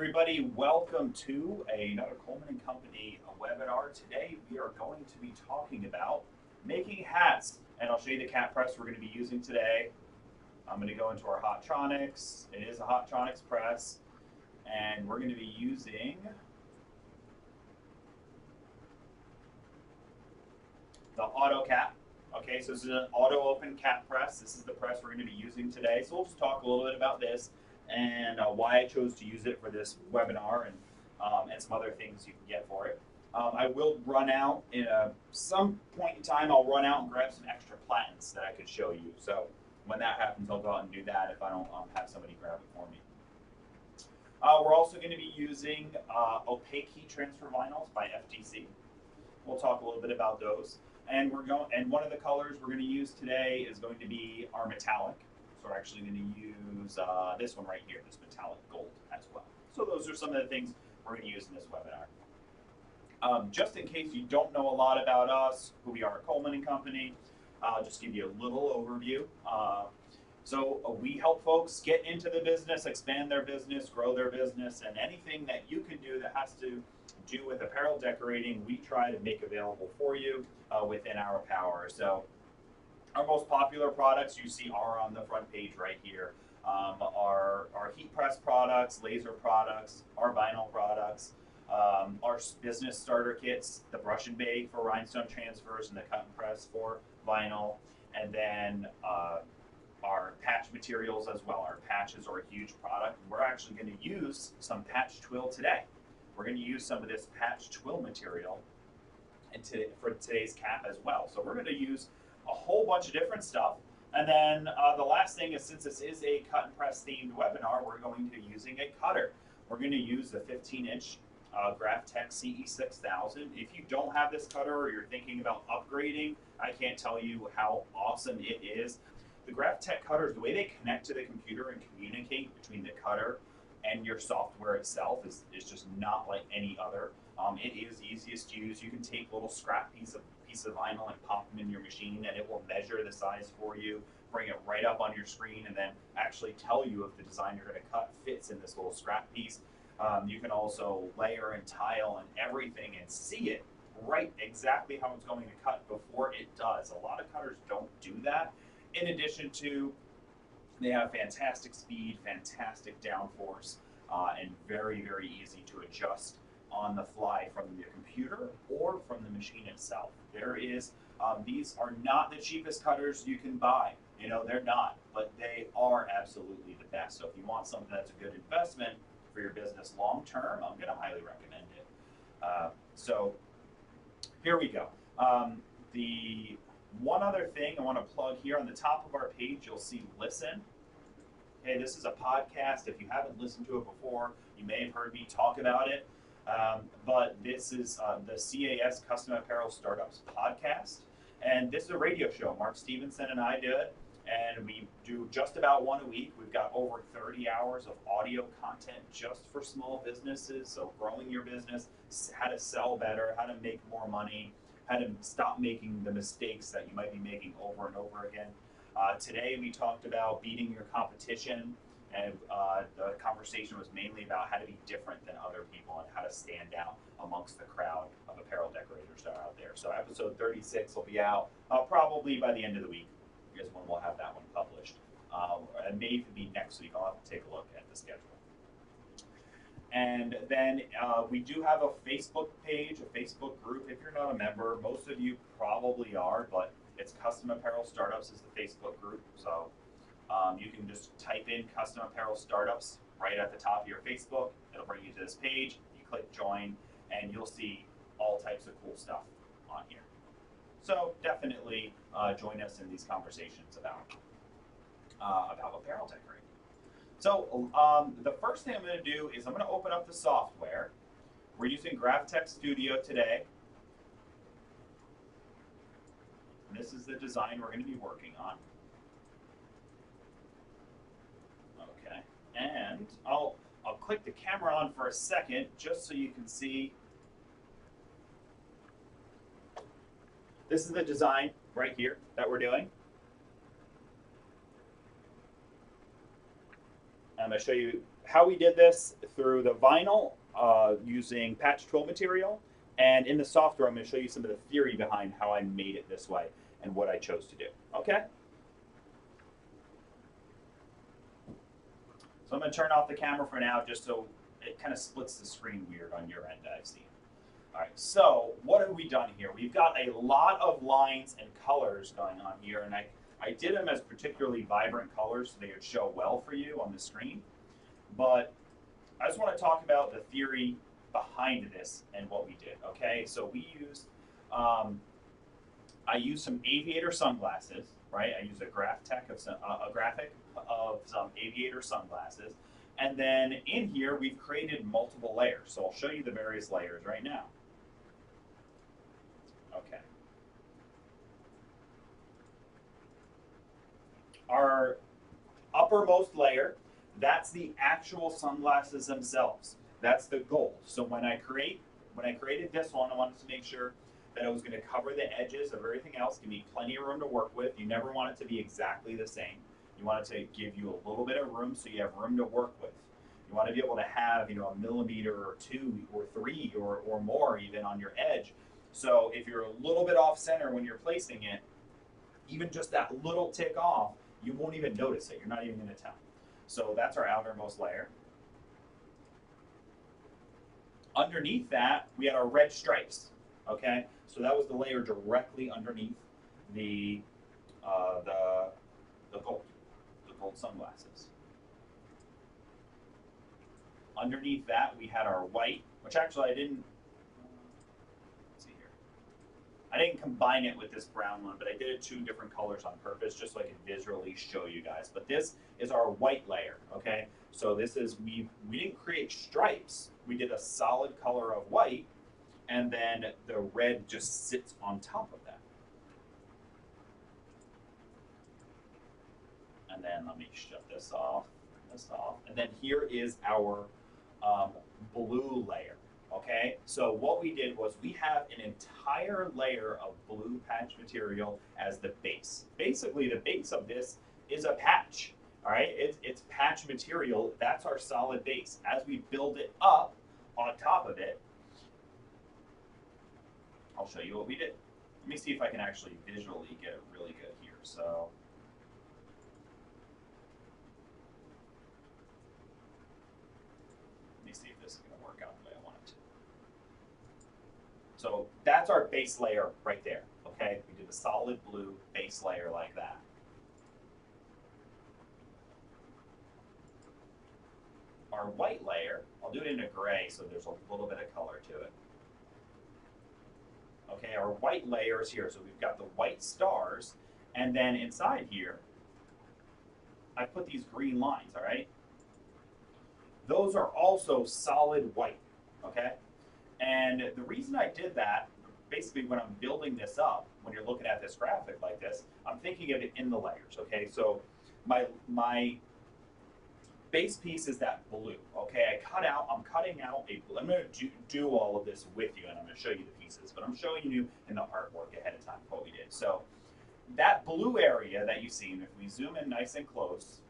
everybody. Welcome to another Coleman and Company webinar. Today we are going to be talking about making hats, and I'll show you the cat press we're going to be using today. I'm going to go into our Hotronix. It is a Hotronix press, and we're going to be using the Auto Cap. Okay, so this is an auto open cap press. This is the press we're going to be using today. So we'll just talk a little bit about this and why I chose to use it for this webinar and some other things you can get for it. I will run out in some point in time. I'll run out and grab some extra platens that I could show you. So when that happens, I'll go out and do that if I don't have somebody grab it for me. We're also going to be using opaque heat transfer vinyls by FTC. We'll talk a little bit about those. And one of the colors we're going to use today is going to be our metallic. So we're actually going to use this one right here, this metallic gold as well. So those are some of the things we're going to use in this webinar. Just in case you don't know a lot about us, who we are at Coleman and Company, I'll just give you a little overview. We help folks get into the business, expand their business, grow their business, and anything that you can do that has to do with apparel decorating, we try to make available for you within our power. So our most popular products you see are on the front page right here. Our heat press products, laser products, our vinyl products, our business starter kits, the brush and bake for rhinestone transfers and the cut and press for vinyl, and then our patch materials as well. Our patches are a huge product. We're actually going to use some patch twill today. We're going to use some of this patch twill material for today's cap as well. So we're going to use a whole bunch of different stuff. And then the last thing is, since this is a cut and press themed webinar, we're going to be using a cutter. We're going to use the 15-inch GraphTech CE6000. If you don't have this cutter or you're thinking about upgrading, I can't tell you how awesome it is. The GraphTech cutters, the way they connect to the computer and communicate between the cutter and your software itself is just not like any other. It is easiest to use. You can take a little scrap piece of vinyl and pop them in your machine, and it will measure the size for you, bring it right up on your screen, and then actually tell you if the design you're going to cut fits in this little scrap piece. You can also layer and tile and everything and see it right exactly how it's going to cut before it does. A lot of cutters don't do that. In addition to, they have fantastic speed, fantastic downforce, and very, very easy to adjust on the fly from the computer or from the machine itself. These are not the cheapest cutters you can buy. You know, they're not, but they are absolutely the best. So if you want something that's a good investment for your business long term, I'm going to highly recommend it. So here we go. The one other thing I want to plug here on the top of our page, you'll see listen. Okay, this is a podcast. If you haven't listened to it before, you may have heard me talk about it. But this is the CAS Custom Apparel Startups podcast. And this is a radio show. Mark Stevenson and I do it. And we do just about one a week. We've got over 30 hours of audio content just for small businesses. So growing your business, how to sell better, how to make more money, how to stop making the mistakes that you might be making over and over again. Today we talked about beating your competition, and the conversation was mainly about how to be different than other people and how to stand out amongst the crowd of apparel decorators that are out there. So episode 36 will be out probably by the end of the week is when we'll have that one published. It may even be next week. I'll have to take a look at the schedule. And then we do have a Facebook page, a Facebook group. If you're not a member, most of you probably are, but it's Custom Apparel Startups is the Facebook group. So you can just type in Custom Apparel Startups right at the top of your Facebook. It'll bring you to this page. You click join, and you'll see all types of cool stuff on here. So definitely join us in these conversations about apparel decorating. So the first thing I'm going to do is I'm going to open up the software. We're using GraphTech Studio today. And this is the design we're going to be working on. Okay, and I'll click the camera on for a second just so you can see. This is the design right here that we're doing. I'm going to show you how we did this through the vinyl using patch twill material, and in the software I'm going to show you some of the theory behind how I made it this way and what I chose to do. Okay? So I'm going to turn off the camera for now just so it kind of splits the screen weird on your end, I've seen. All right, so what have we done here? We've got a lot of lines and colors going on here, and I did them as particularly vibrant colors so they would show well for you on the screen. But I just want to talk about the theory behind this and what we did. Okay, so we used, I used some aviator sunglasses, right? I used a graphic of some aviator sunglasses, and then in here we've created multiple layers. So I'll show you the various layers right now. Okay. Our uppermost layer, that's the actual sunglasses themselves. That's the goal. So when I created this one, I wanted to make sure that it was going to cover the edges of everything else, give me plenty of room to work with. You never want it to be exactly the same. You want it to give you a little bit of room so you have room to work with. You want to be able to have, a millimeter or 2 or 3 or more even on your edge. So if you're a little bit off center when you're placing it, even just that little tick off, you won't even notice it. You're not even going to tell. So that's our outermost layer. Underneath that, we had our red stripes. Okay, so that was the layer directly underneath the gold sunglasses. Underneath that, we had our white, which actually I didn't. Let's see here. I didn't combine it with this brown one, but I did it 2 different colors on purpose, just so I could visually show you guys. But this is our white layer. Okay, so this is we didn't create stripes. We did a solid color of white. And then the red just sits on top of that. And then let me shut this off. And then here is our blue layer. Okay, so what we did was we have an entire layer of blue patch material as the base. Basically, the base of this is a patch. All right, it's patch material. That's our solid base. As we build it up on top of it, I'll show you what we did. Let me see if I can actually visually get it really good here. So, let me see if this is going to work out the way I want it to. So that's our base layer right there. Okay, we did a solid blue base layer like that. Our white layer, I'll do it in a gray so there's a little bit of color to it. Okay, our white layer is here. So we've got the white stars, and then inside here, I put these green lines, all right? Those are also solid white, okay? And the reason I did that, basically when I'm building this up, when you're looking at this graphic like this, I'm thinking of it in the layers, okay? So my base piece is that blue, okay? I'm cutting out I'm going to do all of this with you, and I'm going to show you the pieces, but I'm showing you in the artwork ahead of time what we did. So that blue area that you see, and if we zoom in nice and close,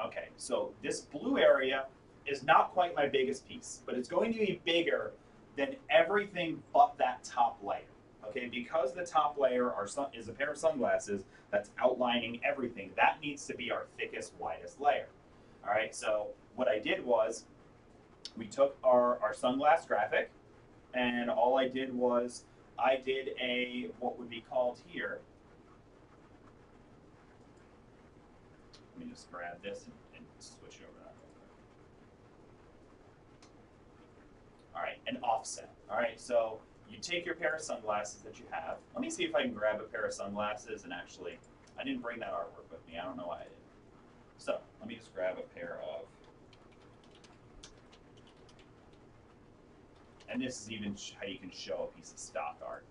okay, so this blue area is not quite my biggest piece, but it's going to be bigger than everything but that top layer. Okay, because the top layer is a pair of sunglasses that's outlining everything, that needs to be our thickest, widest layer. All right, so what I did was we took our sunglass graphic, and all I did was I did what would be called here. Let me just grab this and switch over that. All right, an offset. All right, so you take your pair of sunglasses that you have. Let me see if I can grab a pair of sunglasses and actually, I didn't bring that artwork with me. I don't know why I didn't. So let me just grab a pair of, and this is even how you can show a piece of stock art.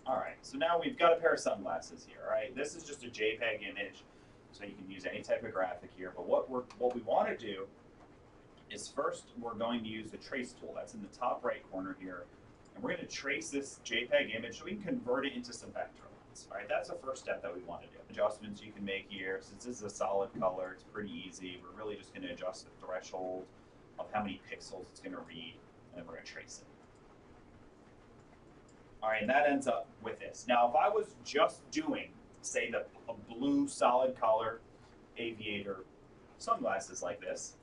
All right, so now we've got a pair of sunglasses here. All right, this is just a JPEG image, so you can use any type of graphic here. But what we want to do is first we're going to use the trace tool. That's in the top right corner here And we're going to trace this JPEG image so we can convert it into some vector lines. All right, that's the first step that we want to do. Adjustments you can make here. Since this is a solid color, it's pretty easy. We're really just going to adjust the threshold of how many pixels it's going to read, and then we're going to trace it. All right, and that ends up with this. Now, if I was just doing, say, a blue solid color aviator sunglasses like this,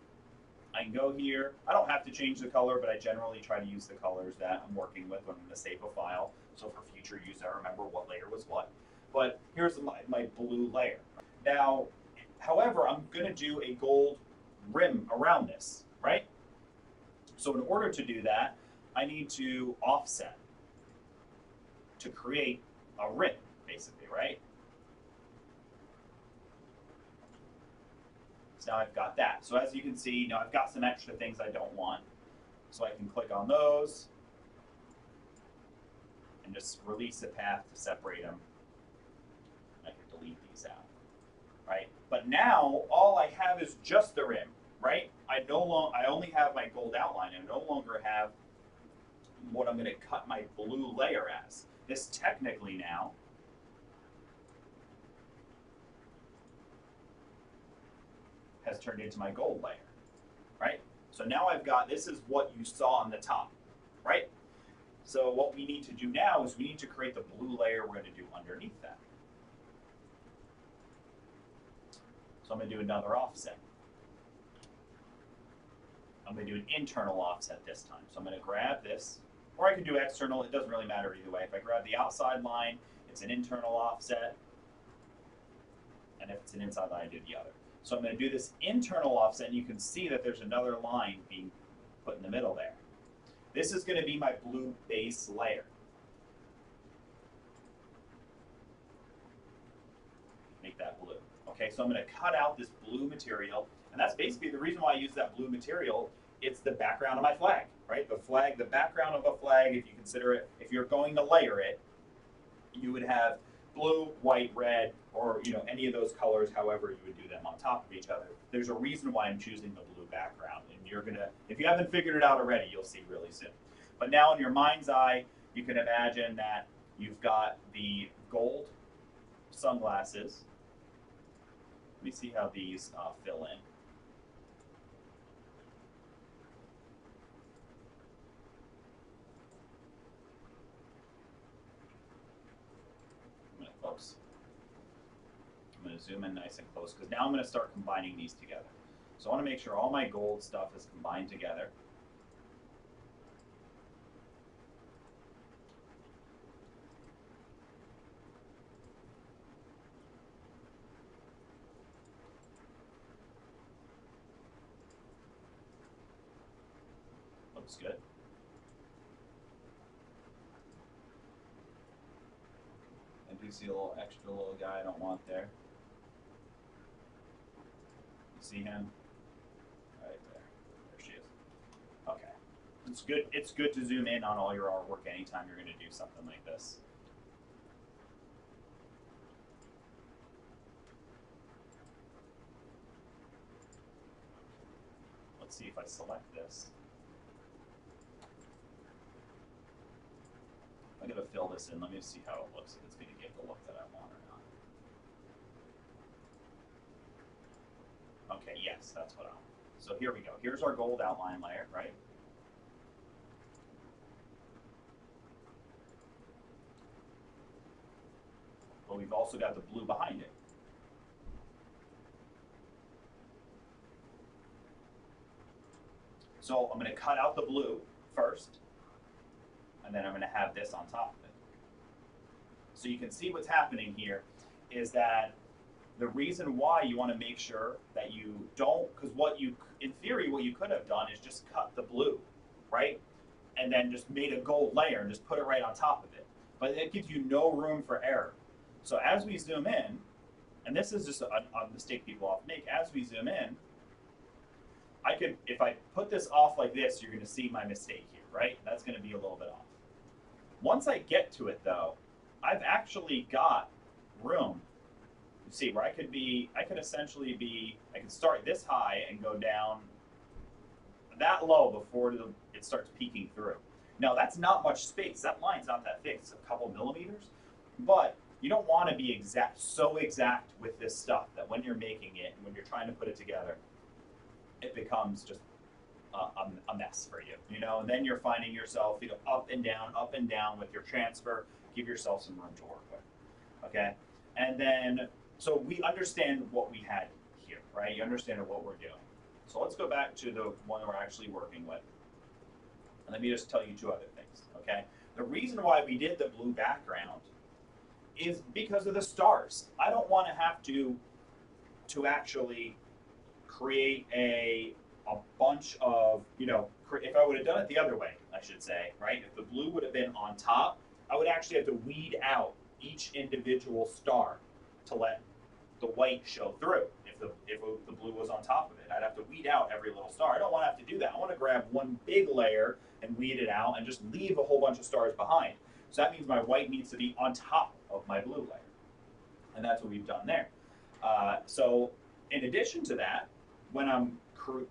I can go here. I don't have to change the color, but I generally try to use the colors that I'm working with when I'm going to save a file. So for future use, I remember what layer was what. But here's my blue layer. Now, however, I'm going to do a gold rim around this, right? So in order to do that, I need to offset to create a rim, basically, right? So now I've got that. So as you can see, now I've got some extra things I don't want. So I can click on those and just release a path to separate them. I can delete these out, right? But now all I have is just the rim, right? I only have my gold outline. I no longer have what I'm going to cut my blue layer as. This technically now has turned into my gold layer, right? So now I've got, this is what you saw on the top, right? So what we need to do now is we need to create the blue layer we're going to do underneath that. So I'm going to do another offset. I'm going to do an internal offset this time. So I'm going to grab this, or I can do external. It doesn't really matter either way. If I grab the outside line, it's an internal offset. And if it's an inside line, I do the other. So I'm going to do this internal offset, and you can see that there's another line being put in the middle there. This is going to be my blue base layer. Make that blue. Okay, so I'm going to cut out this blue material, and that's basically the reason why I use that blue material. It's the background of my flag, right? The flag, the background of a flag, if you consider it, if you're going to layer it, you would have blue, white, red, or any of those colors, however you would do them on top of each other. There's a reason why I'm choosing the blue background, and you're gonna, if you haven't figured it out already, you'll see really soon. But now in your mind's eye, you can imagine that you've got the gold sunglasses. Let me see how these fill in. Oops. I'm going to zoom in nice and close because now I'm going to start combining these together. So I want to make sure all my gold stuff is combined together. Looks good. I do see a little extra little guy I don't want there. You see him? Right there. There she is. Okay. It's good. It's good to zoom in on all your artwork anytime you're going to do something like this. Let's see if I select this. I'm going to fill this in. Let me see how it looks, if it's going to get the look that I want or not. Okay, yes, that's what I want. So here we go. Here's our gold outline layer, right? But we've also got the blue behind it. So I'm going to cut out the blue first, and then I'm going to have this on top of it. So you can see what's happening here is that the reason why you want to make sure that you don't, because in theory, what you could have done is just cut the blue, right? And then just made a gold layer and just put it right on top of it. But it gives you no room for error. So as we zoom in, and this is just a mistake people often make, as we zoom in, I could, if I put this off like this, you're going to see my mistake here, right? That's going to be a little bit off. Once I get to it, though, I've actually got room. You see, where I could essentially be, I could start this high and go down that low before it starts peeking through. Now that's not much space. That line's not that thick. It's a couple millimeters. But you don't want to be so exact with this stuff that when you're making it, when you're trying to put it together, it becomes just a mess for you, and then you're finding yourself, up and down with your transfer. Give yourself some room to work with, okay? And then, so we understand what we had here, right? You understand what we're doing. So let's go back to the one we're actually working with. And let me just tell you two other things, okay? The reason why we did the blue background is because of the stars. I don't want to have to actually create a bunch of, if I would have done it the other way, I should say, right? If the blue would have been on top, I would actually have to weed out each individual star to let the white show through. If the blue was on top of it, I'd have to weed out every little star. I don't want to have to do that. I want to grab one big layer and weed it out and just leave a whole bunch of stars behind. So that means my white needs to be on top of my blue layer. And that's what we've done there. So in addition to that,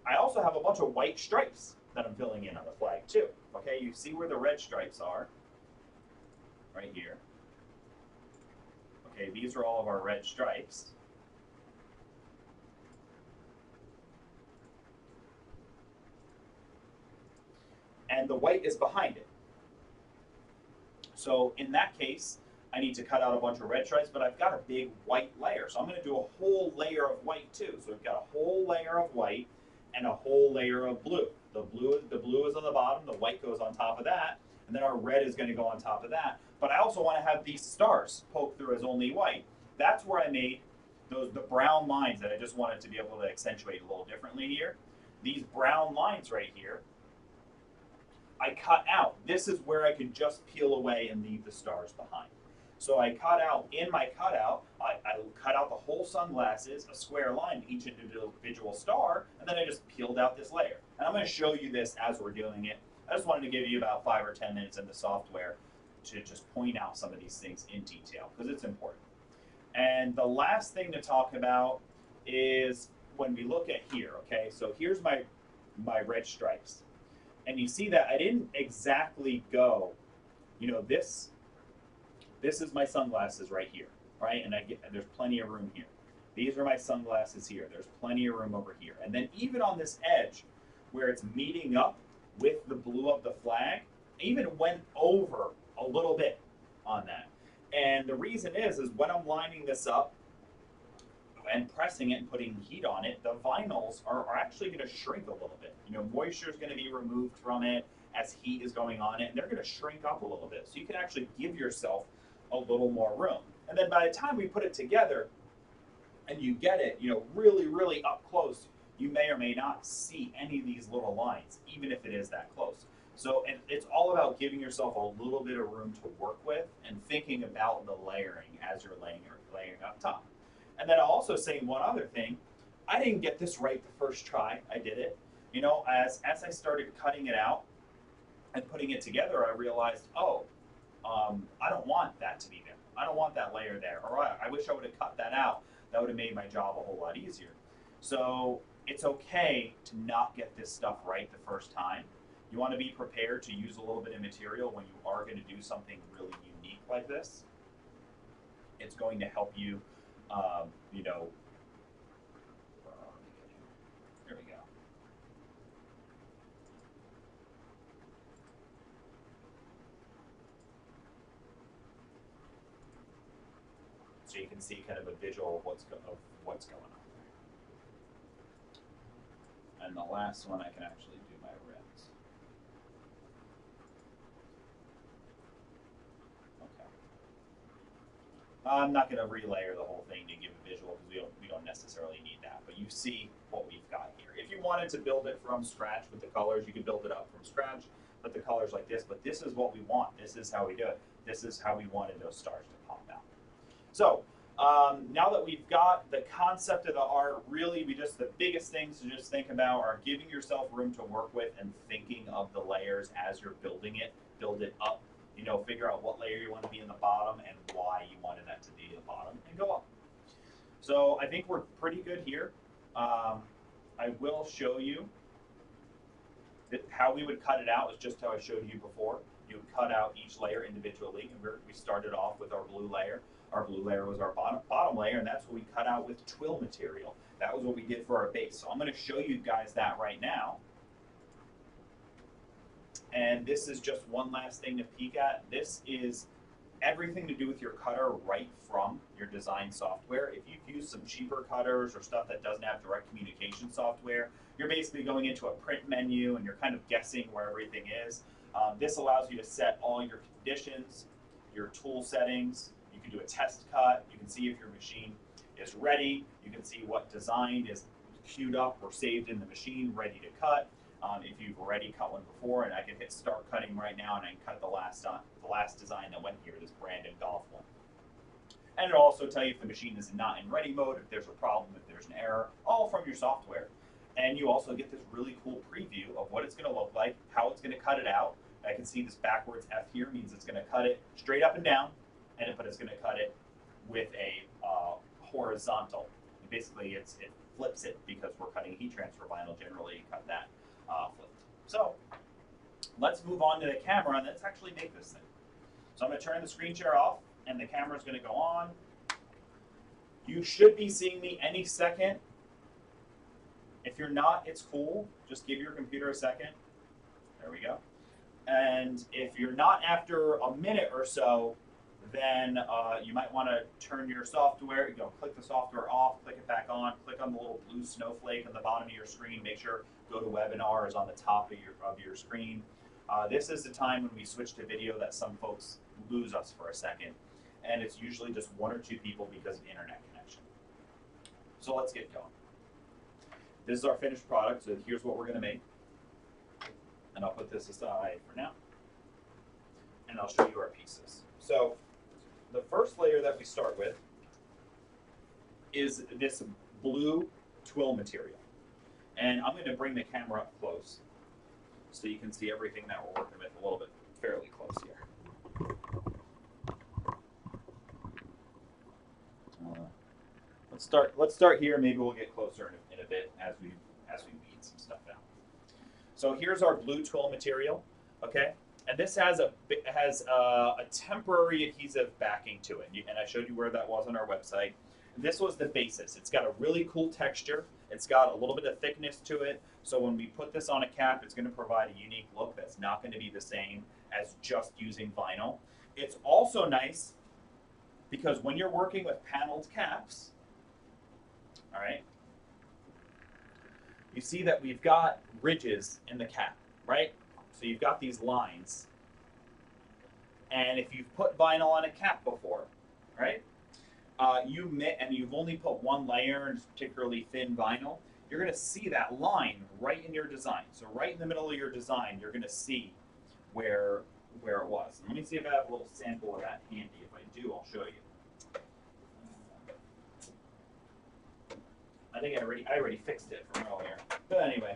I also have a bunch of white stripes that I'm filling in on the flag too. Okay, you see where the red stripes are, right here. Okay, these are all of our red stripes. And the white is behind it. So in that case, I need to cut out a bunch of red stripes, but I've got a big white layer. So I'm going to do a whole layer of white too. So we've got a whole layer of white and a whole layer of blue. The blue is on the bottom, the white goes on top of that, and then our red is going to go on top of that. But I also want to have these stars poke through as only white. That's where I made the brown lines that I just wanted to be able to accentuate a little differently here. These brown lines right here, I cut out. This is where I can just peel away and leave the stars behind. So I cut out, in my cutout, I cut out the whole sunglasses, a square line, each individual star, and then I just peeled out this layer. And I'm going to show you this as we're doing it. I just wanted to give you about 5 or 10 minutes in the software to just point out some of these things in detail, because it's important. And the last thing to talk about is when we look at here, okay? So here's my red stripes. And you see that I didn't exactly go, this is my sunglasses right here, right? And there's plenty of room here. These are my sunglasses here. There's plenty of room over here. And then even on this edge, where it's meeting up with the blue of the flag, I even went over a little bit on that. And the reason is when I'm lining this up and pressing it and putting heat on it, the vinyls are actually going to shrink a little bit. Moisture is going to be removed from it as heat is going on it, and they're going to shrink up a little bit. So you can actually give yourself a little more room. And then by the time we put it together and you get it, really, really up close, you may or may not see any of these little lines, even if it is that close. So it's all about giving yourself a little bit of room to work with and thinking about the layering as you're layering up top. And then I'll also say one other thing. I didn't get this right the first try. I did it. As I started cutting it out and putting it together, I realized, I don't want that to be there. I don't want that layer there. Or I wish I would have cut that out. That would have made my job a whole lot easier. So it's okay to not get this stuff right the first time. You want to be prepared to use a little bit of material when you are going to do something really unique like this. It's going to help you, there we go. So you can see kind of a visual of what's going on there. And the last one, I can actually do my reds. Okay. I'm not going to relayer the whole thing to give a visual because we don't necessarily need that. But you see what we've got here. If you wanted to build it from scratch with the colors, you could build it up from scratch, put the colors like this. But this is what we want. This is how we do it. This is how we wanted those stars to pop out. So now that we've got the concept of the art, really the biggest things to just think about are giving yourself room to work with and thinking of the layers as you're building it. Build it up, figure out what layer you want to be in the bottom and why you wanted that to be in the bottom, and go up. So I think we're pretty good here. I will show you How we would cut it out is just how I showed you before. You would cut out each layer individually, and we started off with our blue layer. Our blue layer was our bottom layer, and that's what we cut out with twill material. That was what we did for our base. So I'm going to show you guys that right now. And this is just one last thing to peek at. This is everything to do with your cutter right from your design software. If you've used some cheaper cutters or stuff that doesn't have direct communication software, you're basically going into a print menu and you're kind of guessing where everything is. This allows you to set all your conditions, your tool settings. You can do a test cut. You can see if your machine is ready. You can see what design is queued up or saved in the machine, ready to cut. If you've already cut one before, and I can hit start cutting right now, and I can cut the last design that went here, this Brandon Golf one. And it'll also tell you if the machine is not in ready mode, if there's a problem, if there's an error, all from your software. And you also get this really cool preview of what it's going to look like, how it's going to cut it out. I can see this backwards F here means it's going to cut it straight up and down, but it's going to cut it with a horizontal. And basically, it flips it because we're cutting heat transfer vinyl. Generally, you cut that flipped. So let's move on to the camera and let's actually make this thing. So I'm going to turn the screen share off, and the camera is going to go on. You should be seeing me any second. If you're not, it's cool. Just give your computer a second. There we go. And if you're not after a minute or so, then you might want to turn your software, click the software off, click it back on, click on the little blue snowflake on the bottom of your screen. Make sure GoToWebinar is on the top of your screen. This is the time when we switch to video that some folks lose us for a second. And it's usually just one or two people because of internet connection. So let's get going. This is our finished product, so here's what we're going to make. And I'll put this aside for now. And I'll show you our pieces. So the first layer that we start with is this blue twill material. And I'm going to bring the camera up close so you can see everything that we're working with a little bit fairly close here. Let's start here. Maybe we'll get closer in a bit as we weed some stuff out. So here's our blue twill material, okay? And this has a temporary adhesive backing to it, and I showed you where that was on our website. This was the basis. It's got a really cool texture. It's got a little bit of thickness to it, so when we put this on a cap, it's going to provide a unique look that's not going to be the same as just using vinyl. It's also nice because when you're working with paneled caps, all right, you see that we've got ridges in the cap, right? So you've got these lines. And if you've put vinyl on a cap before, right, and you've only put one layer and it's particularly thin vinyl, you're going to see that line right in your design. So right in the middle of your design, you're going to see where it was. And let me see if I have a little sample of that handy. If I do, I'll show you. I think I already fixed it from earlier. But anyway.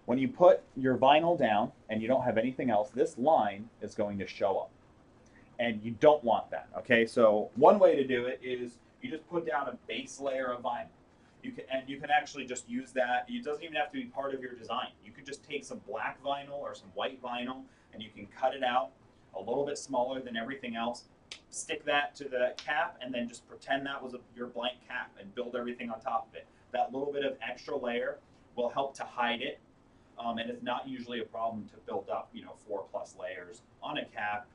When you put your vinyl down and you don't have anything else, this line is going to show up. And you don't want that, okay? So one way to do it is you just put down a base layer of vinyl. You can actually just use that. It doesn't even have to be part of your design. You could just take some black vinyl or some white vinyl and you can cut it out a little bit smaller than everything else, stick that to the cap, and then just pretend that was your blank cap and build everything on top of it. That little bit of extra layer will help to hide it. And it's not usually a problem to build up, 4+ layers on a cap.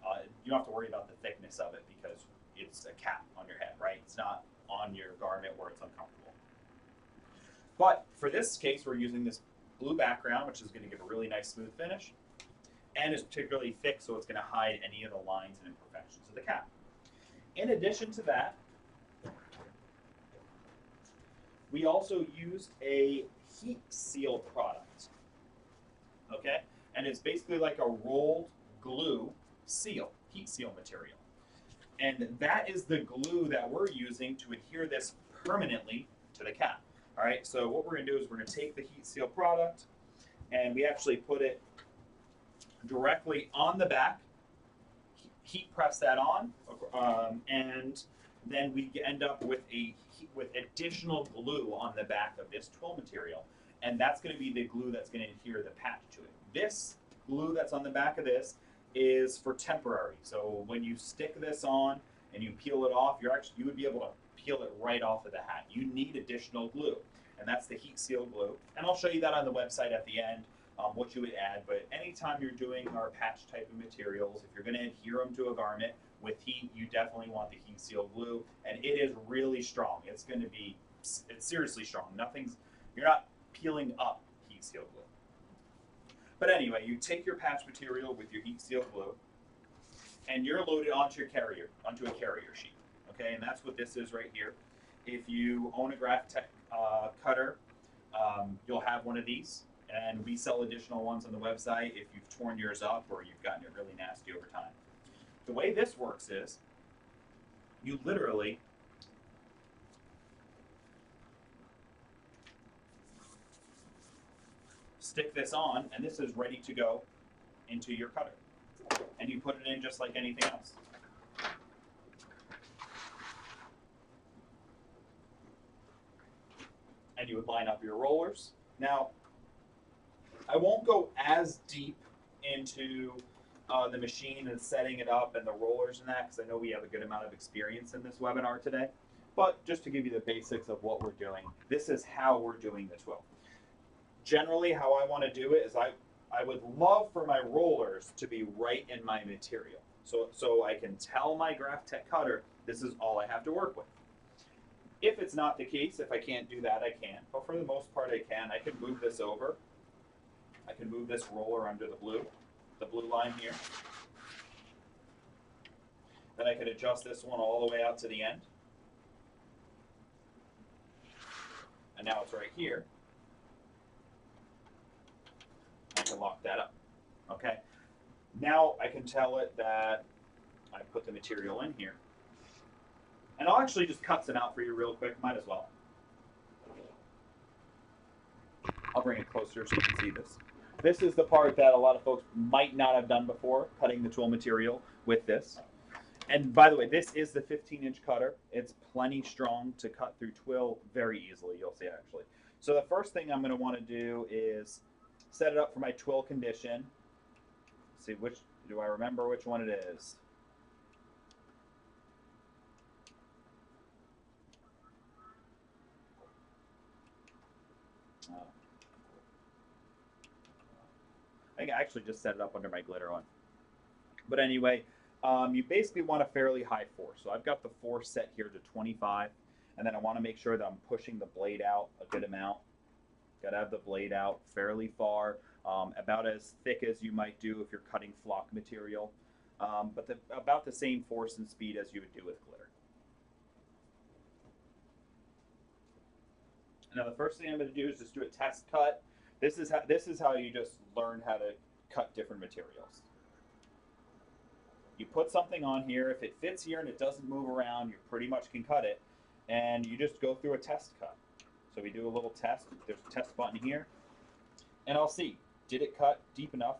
You don't have to worry about the thickness of it because it's a cap on your head, right? It's not on your garment where it's uncomfortable. But for this case, we're using this blue background, which is going to give a really nice smooth finish, and is particularly thick, so it's going to hide any of the lines and imperfections of the cap. In addition to that, we also used a heat seal product. Okay, and it's basically like a rolled glue seal, heat seal material. And that is the glue that we're using to adhere this permanently to the cap. All right, so what we're going to do is we're going to take the heat seal product and we actually put it directly on the back, heat press that on, and then we end up with additional glue on the back of this twill material, and that's going to be the glue that's going to adhere the patch to it. This glue that's on the back of this is for temporary. So when you stick this on and you peel it off, you would be able to peel it right off of the hat. You need additional glue, and that's the heat seal glue. And I'll show you that on the website at the end, what you would add. But anytime you're doing our patch type of materials, if you're going to adhere them to a garment with heat, you definitely want the heat seal glue, and it is really strong. It's seriously strong. You're not peeling up heat seal glue. But anyway, you take your patch material with your heat seal glue, and you're loaded onto a carrier sheet. Okay, and that's what this is right here. If you own a Graphtec cutter, you'll have one of these, and we sell additional ones on the website if you've torn yours up or you've gotten it really nasty over time. The way this works is you literally stick this on, and this is ready to go into your cutter. And you put it in just like anything else. And you would line up your rollers. Now, I won't go as deep into the machine and setting it up and the rollers and that, because I know we have a good amount of experience in this webinar today. But just to give you the basics of what we're doing, this is how we're doing the twill. Generally, how I want to do it is I would love for my rollers to be right in my material. So I can tell my Graphtec cutter, this is all I have to work with. If it's not the case, if I can't do that, I can. But for the most part, I can. I can move this over. I can move this roller under the blue line here. Then I can adjust this one all the way out to the end. And now it's right here. I can lock that up. Okay. Now I can tell it that I put the material in here. And I'll actually just cut some out for you real quick, might as well. I'll bring it closer so you can see this. This is the part that a lot of folks might not have done before, cutting the twill material with this. And by the way, this is the 15-inch cutter. It's plenty strong to cut through twill very easily, you'll see actually. So the first thing I'm going to want to do is set it up for my twill condition. Let's see, do I remember which one it is? I think I actually just set it up under my glitter one. But anyway, you basically want a fairly high force. So I've got the force set here to 25, and then I want to make sure that I'm pushing the blade out a good amount. Got to have the blade out fairly far, about as thick as you might do if you're cutting flock material, but about the same force and speed as you would do with glitter. Now the first thing I'm going to do is just do a test cut. This is how you just learn how to cut different materials. You put something on here. If it fits here and it doesn't move around, you pretty much can cut it. And you just go through a test cut. So we do a little test. There's a test button here. And I'll see, did it cut deep enough?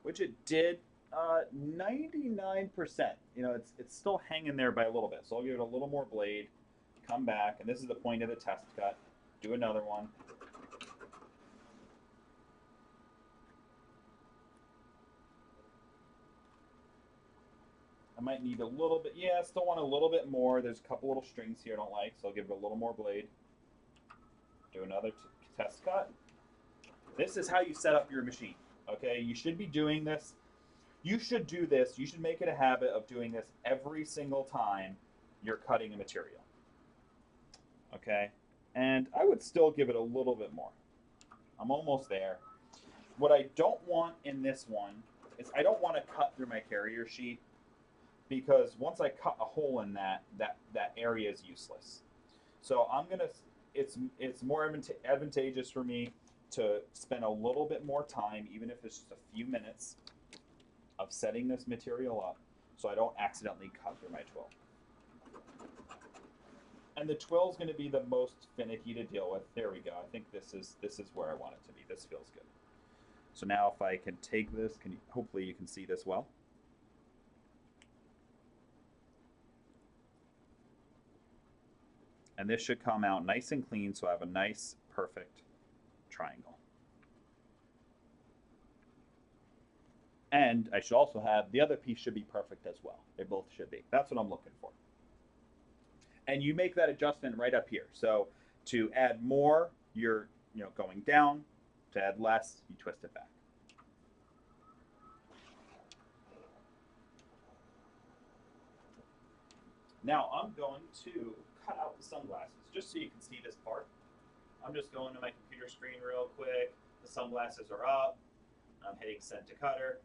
Which it did, 99%. You know, it's still hanging there by a little bit. So I'll give it a little more blade. Come back, and this is the point of the test cut. Do another one. I might need a little bit, yeah, I still want a little bit more. There's a couple little strings here I don't like, so I'll give it a little more blade. Do another test cut. This is how you set up your machine, okay? You should be doing this. You should do this. You should make it a habit of doing this every single time you're cutting a material. Okay, and I would still give it a little bit more. I'm almost there. What I don't want in this one is I don't want to cut through my carrier sheet, because once I cut a hole in that area is useless. So it's more advantageous for me to spend a little bit more time, even if it's just a few minutes, of setting this material up so I don't accidentally cut through my twill. And the twill is going to be the most finicky to deal with. There we go. I think this is where I want it to be. This feels good. So now if I can take this, hopefully you can see this well. And this should come out nice and clean, so I have a nice, perfect triangle. And I should also have, the other piece should be perfect as well. They both should be. That's what I'm looking for. And you make that adjustment right up here. So to add more, you're going down. To add less, you twist it back. Now I'm going to cut out the sunglasses just so you can see this part. I'm just going to my computer screen real quick. The sunglasses are up. I'm hitting send to cutter.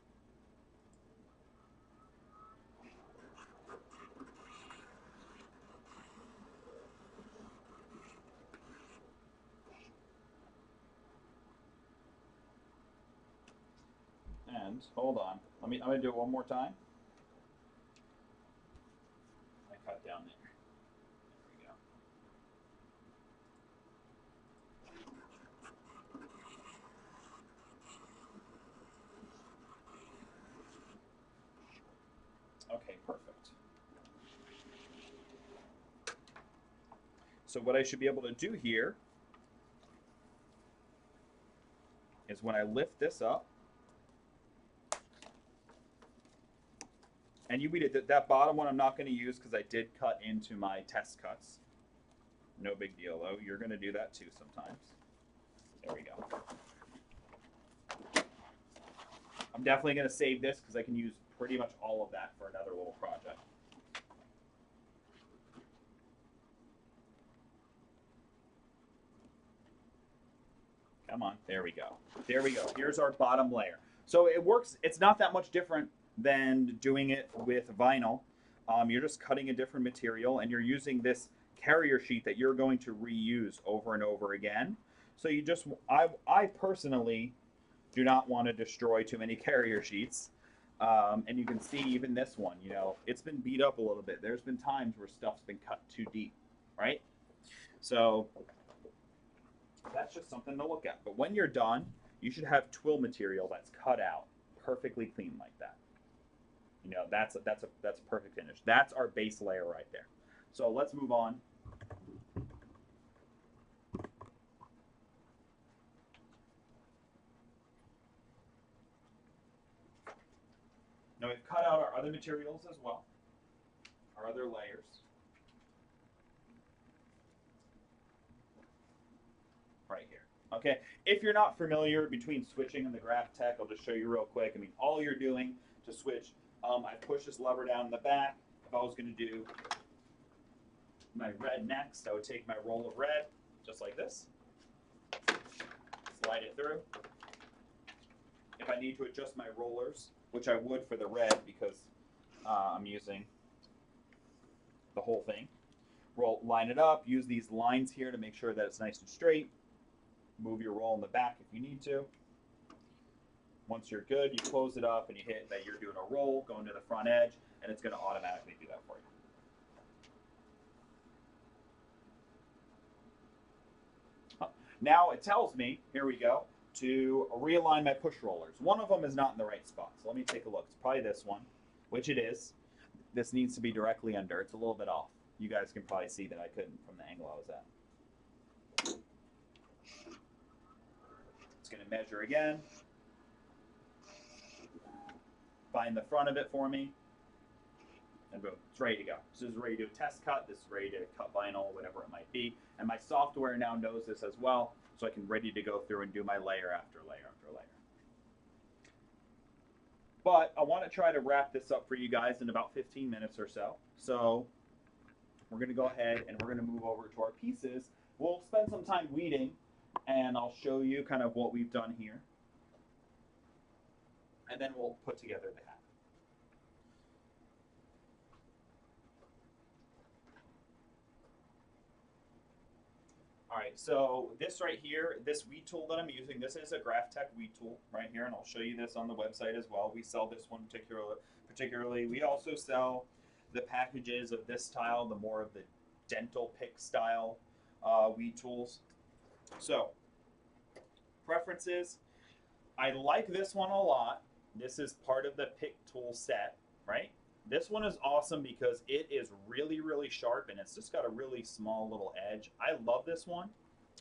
And hold on. I'm going to do it one more time. I cut down there. Okay, perfect. So what I should be able to do here is when I lift this up, and you read it, that bottom one I'm not going to use because I did cut into my test cuts. No big deal though. You're going to do that too sometimes. There we go. I'm definitely going to save this because I can use pretty much all of that for another little project. Come on, there we go. There we go. Here's our bottom layer. So it works, it's not that much different than doing it with vinyl. You're just cutting a different material and you're using this carrier sheet that you're going to reuse over and over again. So you just, I personally do not want to destroy too many carrier sheets. And you can see even this one, it's been beat up a little bit. There's been times where stuff's been cut too deep, right? So that's just something to look at. But when you're done, you should have twill material that's cut out perfectly clean like that. That's a perfect finish. That's our base layer right there. So let's move on. Now we've cut out our other materials as well, our other layers. Right here. Okay, if you're not familiar between switching and the Graphtec, I'll just show you real quick. All you're doing to switch, I push this lever down in the back. If I was going to do my red next, I would take my roll of red, just like this, slide it through. If I need to adjust my rollers, which I would for the red because I'm using the whole thing, line it up, use these lines here to make sure that it's nice and straight. Move your roll in the back if you need to. Once you're good, you close it up and you hit that you're doing a roll, going to the front edge, and it's going to automatically do that for you. Now it tells me, here we go, to realign my push rollers. One of them is not in the right spot, so let me take a look. It's probably this one, which it is. This needs to be directly under. It's a little bit off. You guys can probably see that I couldn't from the angle I was at. It's going to measure again. Find the front of it for me. And boom, it's ready to go. This is ready to test cut. This is ready to cut vinyl, whatever it might be. And my software now knows this as well, so I can ready to go through and do my layer after layer after layer. But I want to try to wrap this up for you guys in about 15 minutes or so. So we're going to go ahead and we're going to move over to our pieces. We'll spend some time weeding, and I'll show you kind of what we've done here. And then we'll put together the hat. All right, so this right here, this weed tool that I'm using, this is a Graphtec weed tool right here, and I'll show you this on the website as well. We sell this one particularly. We also sell the packages of this style, the more of the dental pick style weed tools. So, preferences. I like this one a lot. This is part of the pick tool set, right? This one is awesome because it is really, really sharp and it's just got a really small little edge. I love this one.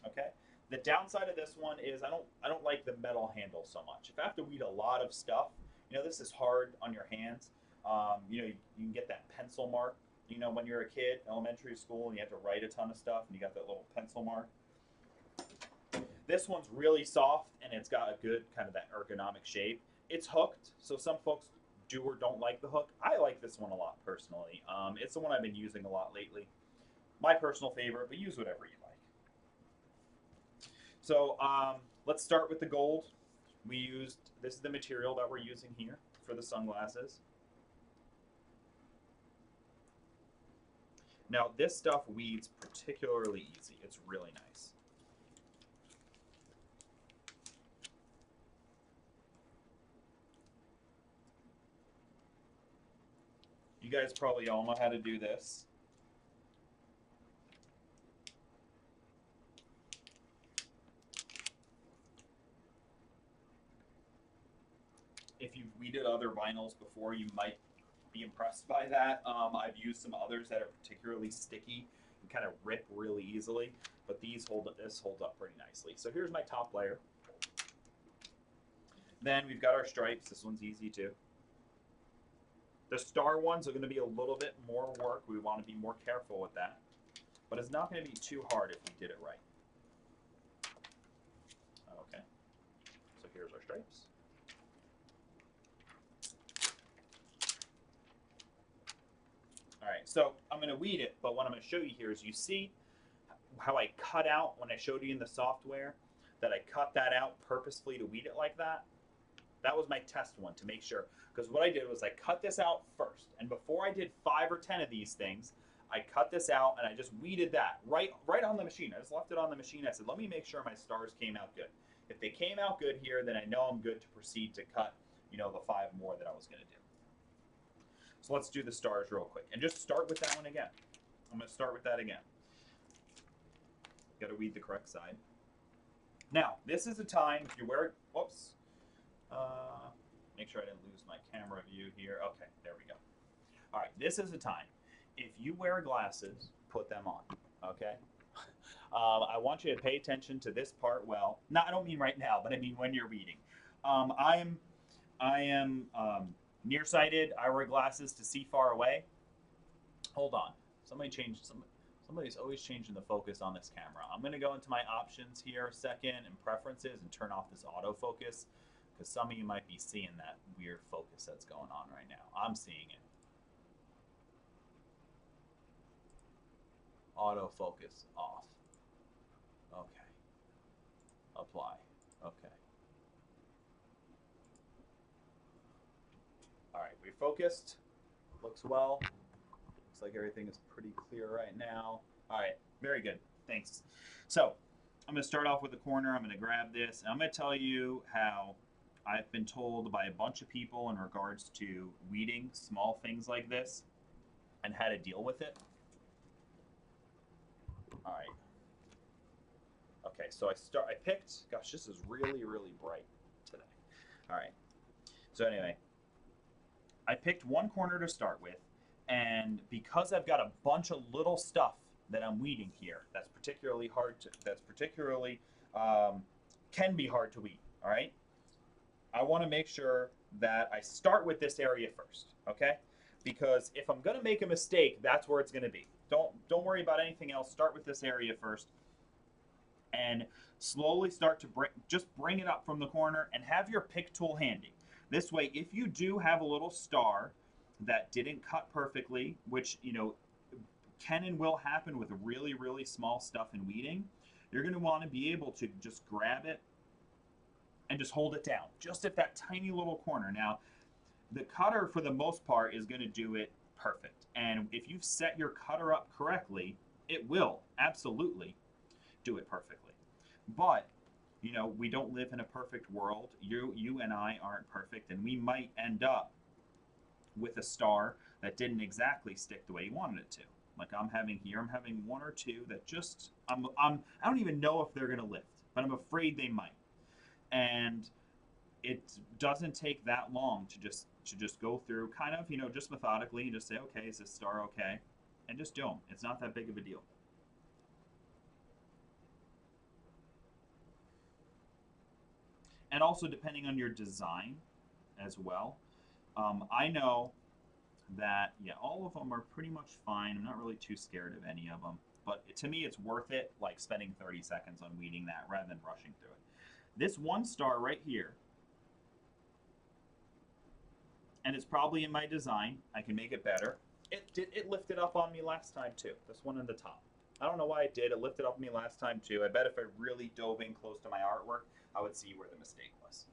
Okay. The downside of this one is I don't like the metal handle so much. If I have to weed a lot of stuff, this is hard on your hands. You can get that pencil mark. When you're a kid, elementary school, and you have to write a ton of stuff, and you got that little pencil mark. This one's really soft, and it's got a good kind of that ergonomic shape. It's hooked, so some folks do or don't like the hook. I like this one a lot personally. It's the one I've been using a lot lately. My personal favorite, but use whatever you like. So let's start with the gold. This is the material that we're using here for the sunglasses. Now this stuff weeds particularly easy. It's really nice. You guys probably all know how to do this. If you've weeded other vinyls before, you might be impressed by that. I've used some others that are particularly sticky and kind of rip really easily, but this holds up pretty nicely. So here's my top layer. Then we've got our stripes. This one's easy too. The star ones are going to be a little bit more work. We want to be more careful with that, but it's not going to be too hard if we did it right. Okay, so here's our stripes. All right, so I'm going to weed it, but what I'm going to show you here is you see how I cut out when I showed you in the software that I cut that out purposefully to weed it like that? That was my test one to make sure. Because what I did was I cut this out first. And before I did 5 or 10 of these things, I cut this out and I just weeded that right on the machine. I just left it on the machine. I said, let me make sure my stars came out good. If they came out good here, then I know I'm good to proceed to cut, the 5 more that I was going to do. So let's do the stars real quick. And just start with that one again. I'm going to start with that again. Got to weed the correct side. Now, this is a time if you wear, whoops. Make sure I didn't lose my camera view here. Okay, there we go. All right, this is a time. If you wear glasses, put them on, okay? I want you to pay attention to this part well. No, I don't mean right now, but I mean when you're reading. I am nearsighted. I wear glasses to see far away. Hold on. Somebody's always changing the focus on this camera. I'm going to go into my options here a second and preferences and turn off this autofocus. Because some of you might be seeing that weird focus that's going on right now. I'm seeing it. Autofocus off. Okay. Apply. Okay. All right, we focused. Looks well. Looks like everything is pretty clear right now. All right, very good. Thanks. So I'm going to start off with the corner. I'm going to grab this. And I'm going to tell you how I've been told by a bunch of people in regards to weeding small things like this and how to deal with it. All right. Okay, so I picked, gosh, this is really, really bright today. All right. So anyway, I picked one corner to start with, and because I've got a bunch of little stuff that I'm weeding here, that's particularly can be hard to weed, all right? I want to make sure that I start with this area first, okay? Because if I'm going to make a mistake, that's where it's going to be. Don't worry about anything else. Start with this area first, and slowly start to bring it up from the corner, and have your pick tool handy. This way, if you do have a little star that didn't cut perfectly, which can and will happen with really, really small stuff in weeding, you're going to want to be able to just grab it and just hold it down, just at that tiny little corner. Now, the cutter, for the most part, is going to do it perfect. And if you've set your cutter up correctly, it will absolutely do it perfectly. But, we don't live in a perfect world. You and I aren't perfect, and we might end up with a star that didn't exactly stick the way you wanted it to. Like I'm having one or two that just, I don't even know if they're going to lift, but I'm afraid they might. And it doesn't take that long to just go through kind of, just methodically and just say, okay, is this star okay? And just do them. It's not that big of a deal. And also depending on your design as well. I know that, yeah, all of them are pretty much fine. I'm not really too scared of any of them. But to me, it's worth it, like spending 30 seconds on weeding that rather than rushing through it. This one star right here, and it's probably in my design. I can make it better. It lifted up on me last time too. This one in the top. I don't know why it did. It lifted up on me last time too. I bet if I really dove in close to my artwork, I would see where the mistake was.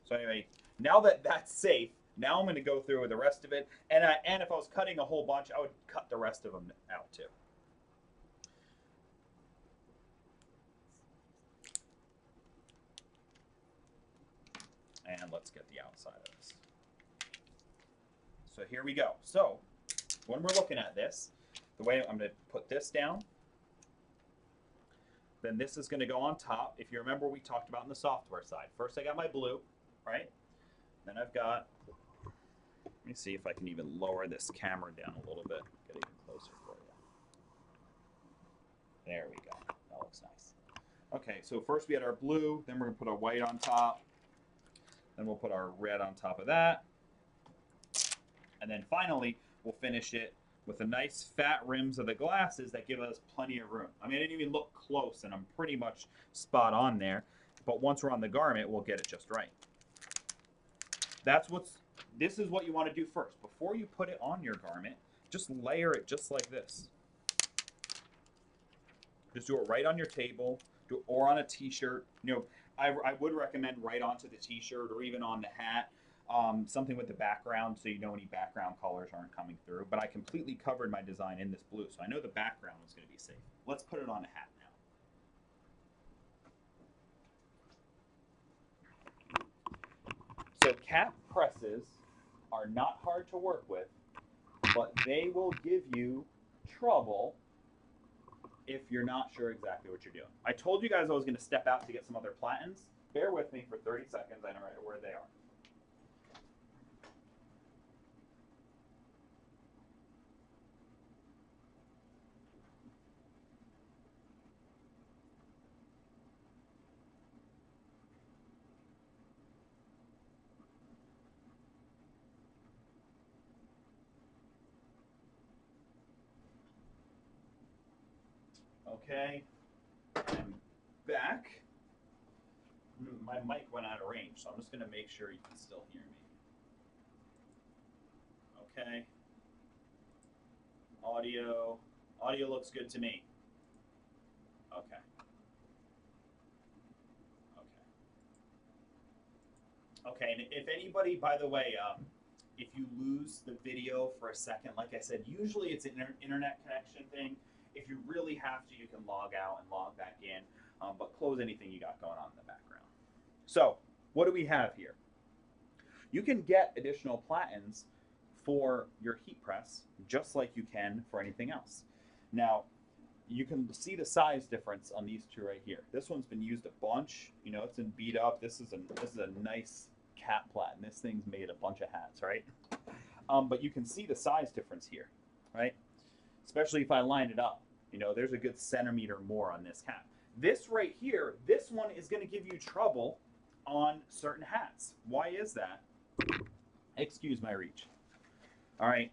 So anyway, now that that's safe, now I'm going to go through with the rest of it. And if I was cutting a whole bunch, I would cut the rest of them out too. And let's get the outside of this. So here we go. So when we're looking at this, the way I'm going to put this down, then this is going to go on top. If you remember, we talked about in the software side. First, I got my blue, right? Then I've got, let me see if I can even lower this camera down a little bit. Get even closer for you. There we go. That looks nice. Okay, so first we had our blue, then we're going to put our white on top. Then we'll put our red on top of that. And then finally, we'll finish it with the nice fat rims of the glasses that give us plenty of room. I mean, I didn't even look close, and I'm pretty much spot on there. But once we're on the garment, we'll get it just right. This is what you want to do first. Before you put it on your garment, just layer it just like this. Just do it right on your table, or on a t-shirt. I would recommend right onto the t-shirt or even on the hat. Something with the background so you know any background colors aren't coming through. But I completely covered my design in this blue, so I know the background was going to be safe. Let's put it on a hat now. So cap presses are not hard to work with, but they will give you trouble if you're not sure exactly what you're doing. I told you guys I was going to step out to get some other platens. Bear with me for 30 seconds. I know right where they are. Okay, I'm back. My mic went out of range, so I'm just going to make sure you can still hear me. Okay. Audio looks good to me. Okay. Okay, and if anybody, by the way, if you lose the video for a second, like I said, usually it's an internet connection thing. If you really have to, you can log out and log back in, but close anything you got going on in the background. So, what do we have here? You can get additional platens for your heat press, just like you can for anything else. Now, you can see the size difference on these two right here. This one's been used a bunch. It's been beat up. This is a nice cap platen. This thing's made a bunch of hats, right? But you can see the size difference here, right? Especially if I line it up. There's a good centimeter more on this hat. This right here, this one is going to give you trouble on certain hats. Why is that? Excuse my reach. All right.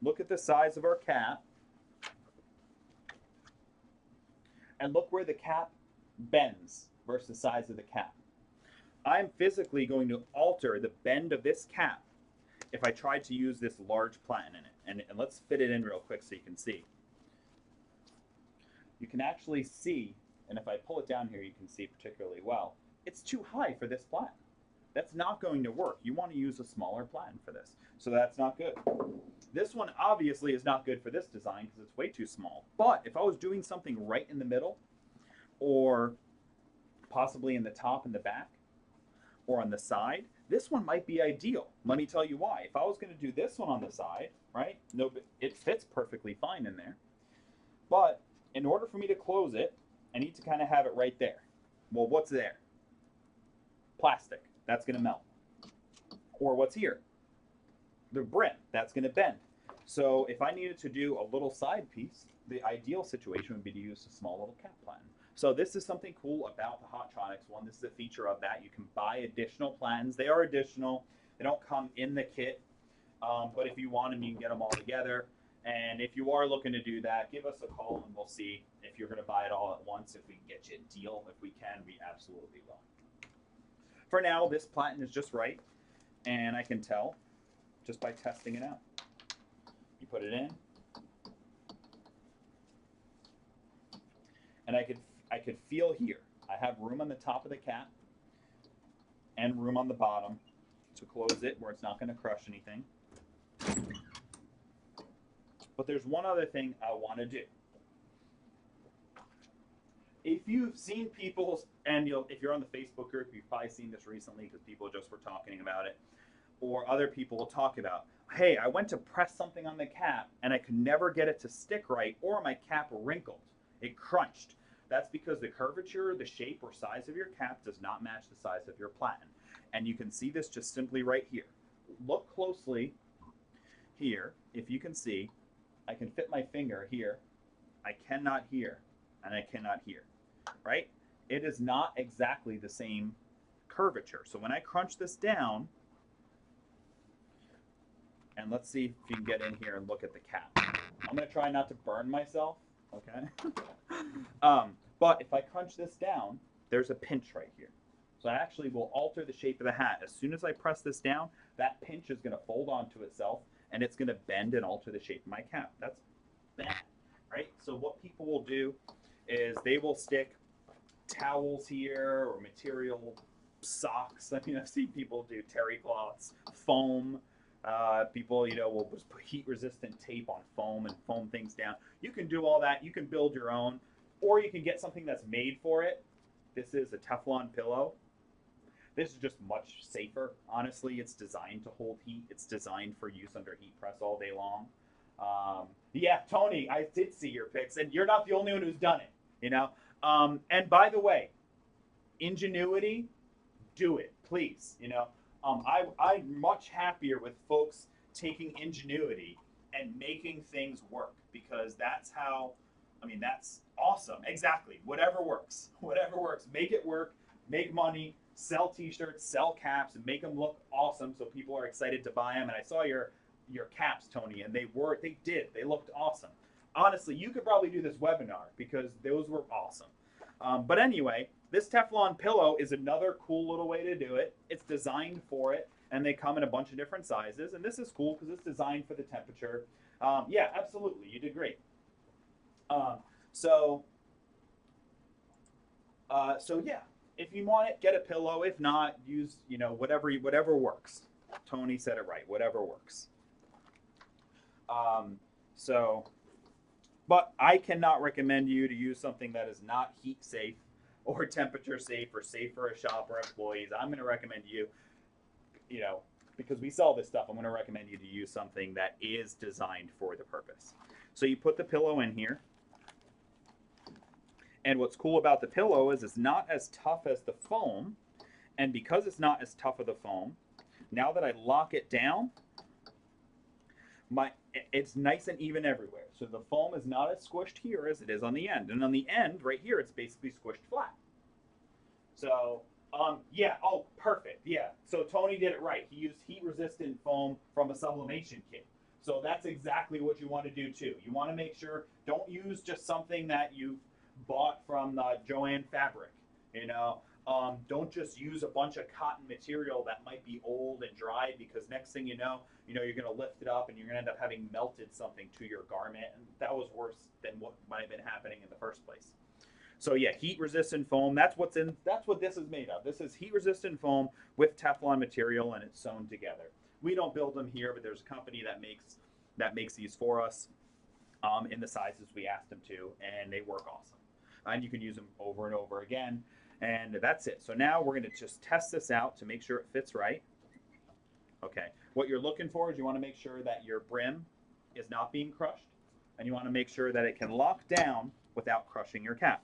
Look at the size of our cap. And look where the cap bends versus the size of the cap. I'm physically going to alter the bend of this cap if I tried to use this large platen in it. And let's fit it in real quick so you can see. You can actually see, and if I pull it down here, you can see particularly well, it's too high for this platen. That's not going to work. You want to use a smaller platen for this. So that's not good. This one obviously is not good for this design because it's way too small. But if I was doing something right in the middle, or possibly in the top and the back, or on the side, this one might be ideal. Let me tell you why. If I was going to do this one on the side, right? No, it fits perfectly fine in there. But in order for me to close it, I need to kind of have it right there. Well, what's there? Plastic. That's going to melt. Or what's here? The brim. That's going to bend. So if I needed to do a little side piece, the ideal situation would be to use a small little cap platen. So this is something cool about the Hotronix one. This is a feature of that. You can buy additional platens. They are additional. They don't come in the kit, but if you want them, you can get them all together. And if you are looking to do that, give us a call and we'll see if you're going to buy it all at once. If we can get you a deal, if we can, we absolutely will. For now, this platen is just right, and I can tell just by testing it out. You put it in, and I could feel here. I have room on the top of the cap and room on the bottom to close it where it's not going to crush anything. But there's one other thing I want to do. If you've seen people, and if you're on the Facebook group, you've probably seen this recently because people just were talking about it, or other people will talk about, hey, I went to press something on the cap and I could never get it to stick right, or my cap wrinkled. It crunched. That's because the curvature, the shape, or size of your cap does not match the size of your platen. And you can see this just simply right here. Look closely here. If you can see, I can fit my finger here. I cannot here, and I cannot here, right? It is not exactly the same curvature. So when I crunch this down, and let's see if you can get in here and look at the cap. I'm going to try not to burn myself, okay? But if I crunch this down, there's a pinch right here. So I actually will alter the shape of the hat. As soon as I press this down, that pinch is going to fold onto itself, and it's going to bend and alter the shape of my cap. That's bad, right? So what people will do is they will stick towels here or material socks. I mean, I've seen people do terry cloths, foam. People, will just put heat-resistant tape on foam and foam things down. You can do all that. You can build your own, or you can get something that's made for it. This is a Teflon pillow. This is just much safer. Honestly, it's designed to hold heat. It's designed for use under heat press all day long. Yeah, Tony, I did see your pics, and you're not the only one who's done it, And by the way, Ingenuity, do it, please, I'm much happier with folks taking Ingenuity and making things work, because that's how, that's awesome. Exactly. Whatever works. Whatever works. Make it work. Make money. Sell t-shirts. Sell caps. And make them look awesome so people are excited to buy them. And I saw your caps, Tony, and they looked awesome. Honestly, you could probably do this webinar because those were awesome. But anyway, this Teflon pillow is another cool little way to do it. It's designed for it, and they come in a bunch of different sizes. And this is cool because it's designed for the temperature. Yeah, absolutely. You did great. So yeah, if you want it, get a pillow. If not, use, whatever works. Tony said it right. Whatever works. But I cannot recommend you to use something that is not heat safe or temperature safe or safe for a shop or employees. I'm going to recommend you, because we sell this stuff, I'm going to recommend you to use something that is designed for the purpose. So you put the pillow in here. And what's cool about the pillow is it's not as tough as the foam. And because it's not as tough as the foam, now that I lock it down, it's nice and even everywhere. So the foam is not as squished here as it is on the end. And on the end, right here, it's basically squished flat. So, yeah, oh, perfect, yeah. So Tony did it right. He used heat-resistant foam from a sublimation kit. So that's exactly what you want to do, too. You want to make sure, don't use just something that you bought from Joann Fabric, Don't just use a bunch of cotton material that might be old and dry, because next thing you know, you're going to lift it up and you're going to end up having melted something to your garment, and that was worse than what might have been happening in the first place. So yeah, heat-resistant foam, that's what this is made of. This is heat-resistant foam with Teflon material, and it's sewn together. We don't build them here, but there's a company that makes these for us in the sizes we asked them to, and they work awesome. And you can use them over and over again. And that's it. So now we're going to just test this out to make sure it fits right. Okay. What you're looking for is you want to make sure that your brim is not being crushed, and you want to make sure that it can lock down without crushing your cap.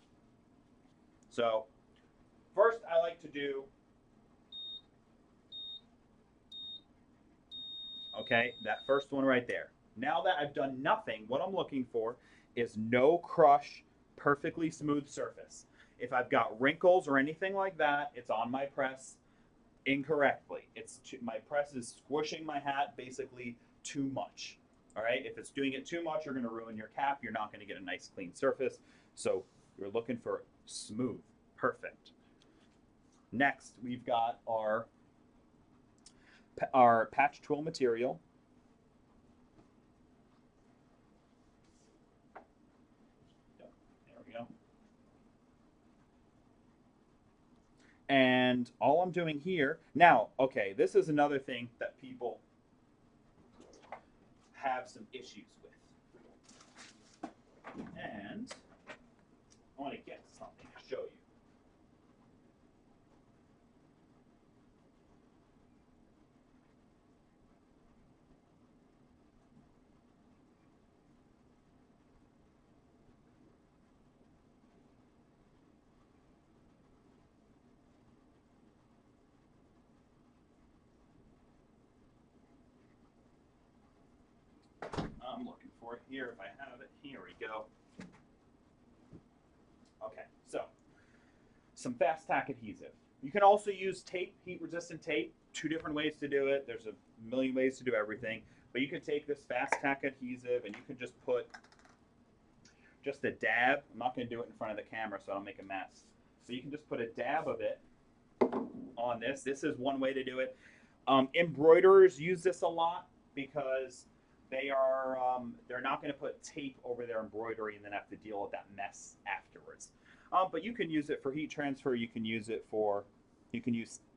So first I like to do, okay, that first one right there. Now that I've done nothing, what I'm looking for is no crush, perfectly smooth surface. If I've got wrinkles or anything like that, it's on my press incorrectly. My press is squishing my hat basically too much. All right, if it's doing it too much, you're going to ruin your cap. You're not going to get a nice clean surface. So you're looking for smooth, perfect. Next, we've got our patch twill material. There we go. And all I'm doing here now, okay, this is another thing that people have some issues with. And I want to get something to show you. I'm looking for it here if I have it. Here we go. Okay, so some fast tack adhesive. You can also use tape, heat resistant tape. Two different ways to do it. There's a million ways to do everything. But you can take this fast tack adhesive and you can just put just a dab. I'm not going to do it in front of the camera so I don't make a mess. So you can just put a dab of it on this. This is one way to do it. Embroiderers use this a lot because they're not going to put tape over their embroidery and then have to deal with that mess afterwards. But you can use it for heat transfer. You can use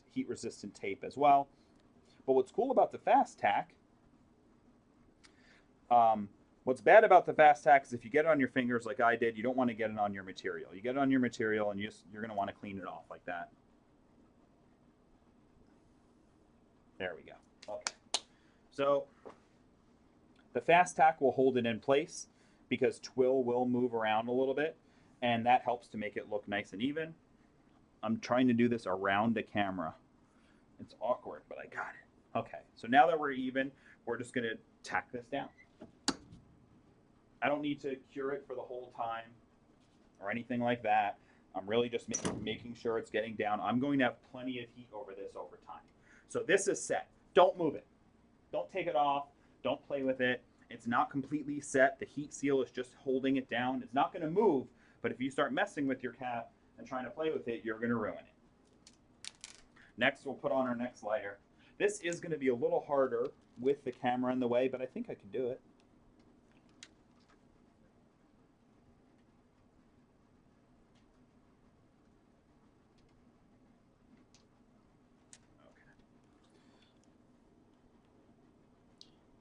heat resistant tape as well. But what's cool about the fast tack, what's bad about the fast tack is if you get it on your fingers like I did, you don't want to get it on your material. You get it on your material and you're going to want to clean it off like that. There we go. Okay. So the fast tack will hold it in place because twill will move around a little bit, and that helps to make it look nice and even. I'm trying to do this around the camera. It's awkward, but I got it. Okay, so now that we're even, we're just going to tack this down. I don't need to cure it for the whole time or anything like that. I'm really just making sure it's getting down. I'm going to have plenty of heat over this over time. So this is set. Don't move it. Don't take it off. Don't play with it. It's not completely set. The heat seal is just holding it down. It's not going to move, but if you start messing with your cap and trying to play with it, you're going to ruin it. Next, we'll put on our next layer. This is going to be a little harder with the camera in the way, but I think I can do it.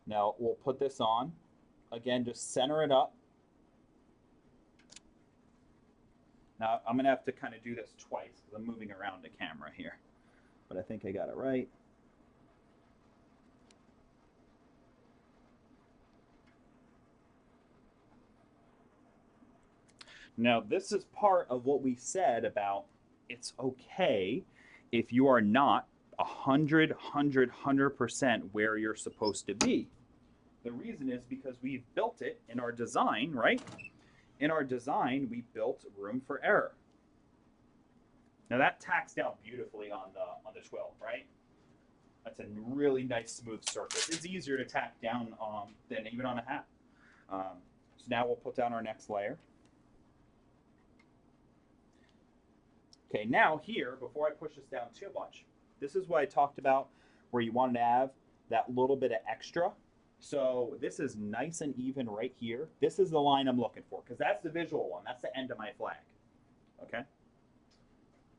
Now we'll put this on. Again, just center it up. Now I'm going to have to kind of do this twice because I'm moving around the camera here. But I think I got it right. Now this is part of what we said about it's okay if you are not 100% where you're supposed to be. The reason is because we've built it in our design, right? In our design, we built room for error. Now that tacks down beautifully on the twill, right? That's a really nice smooth surface. It's easier to tack down than even on a hat. So now we'll put down our next layer. Okay, now here, before I push this down too much, this is what I talked about where you wanted to have that little bit of extra. So this is nice and even right here. This is the line I'm looking for because that's the visual one. That's the end of my flag. Okay?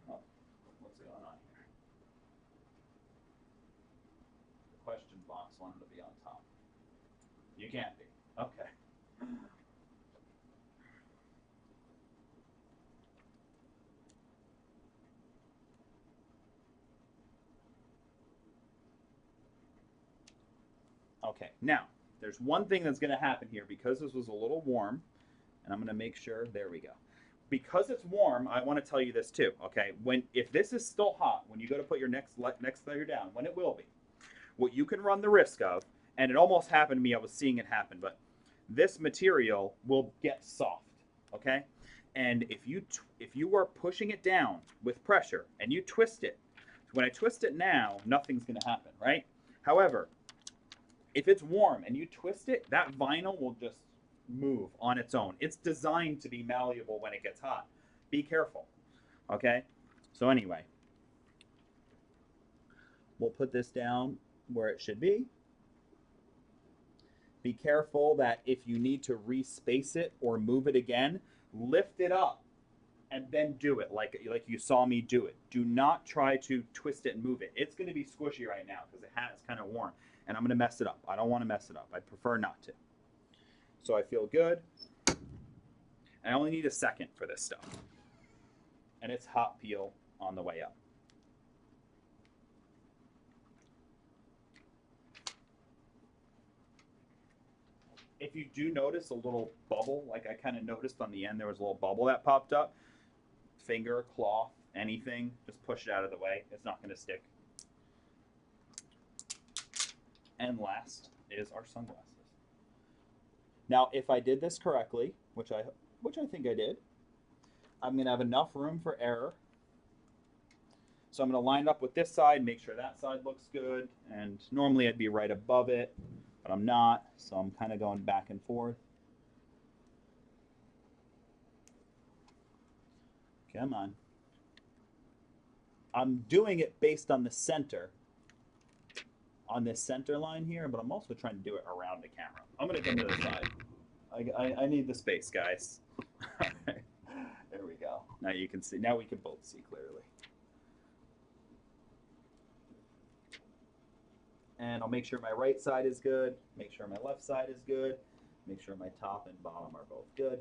Oh, what's going on here? The question box wanted to be on top. You can't be. Okay. Okay, now, there's one thing that's going to happen here because this was a little warm, and I'm going to make sure, there we go. because it's warm, I want to tell you this too. Okay, if this is still hot, when you go to put your next layer down, when it will be, what you can run the risk of, and it almost happened to me. I was seeing it happen, but this material will get soft. Okay, and if you are pushing it down with pressure and you twist it, when I twist it now, nothing's going to happen, right? However, if it's warm and you twist it, that vinyl will just move on its own. It's designed to be malleable when it gets hot. Be careful. Okay? So anyway, we'll put this down where it should be. Be careful that if you need to respace it or move it again, lift it up and then do it like you saw me do it. Do not try to twist it and move it. It's going to be squishy right now because the hat is kind of warm, and I'm going to mess it up. I don't want to mess it up. I prefer not to. So I feel good. I only need a second for this stuff. And it's hot peel on the way up. If you do notice a little bubble, like I kind of noticed on the end, there was a little bubble that popped up. Finger, cloth, anything, just push it out of the way. It's not going to stick. And last is our sunglasses. Now, if I did this correctly, which I think I did, I'm going to have enough room for error. So I'm going to line up with this side, make sure that side looks good, and normally I'd be right above it, but I'm not, so I'm kind of going back and forth. Come on. I'm doing it based on the center, on this center line here, but I'm also trying to do it around the camera. I'm going to come to the side. I need the space, guys. There we go. Now you can see. Now we can both see clearly. And I'll make sure my right side is good. Make sure my left side is good. Make sure my top and bottom are both good.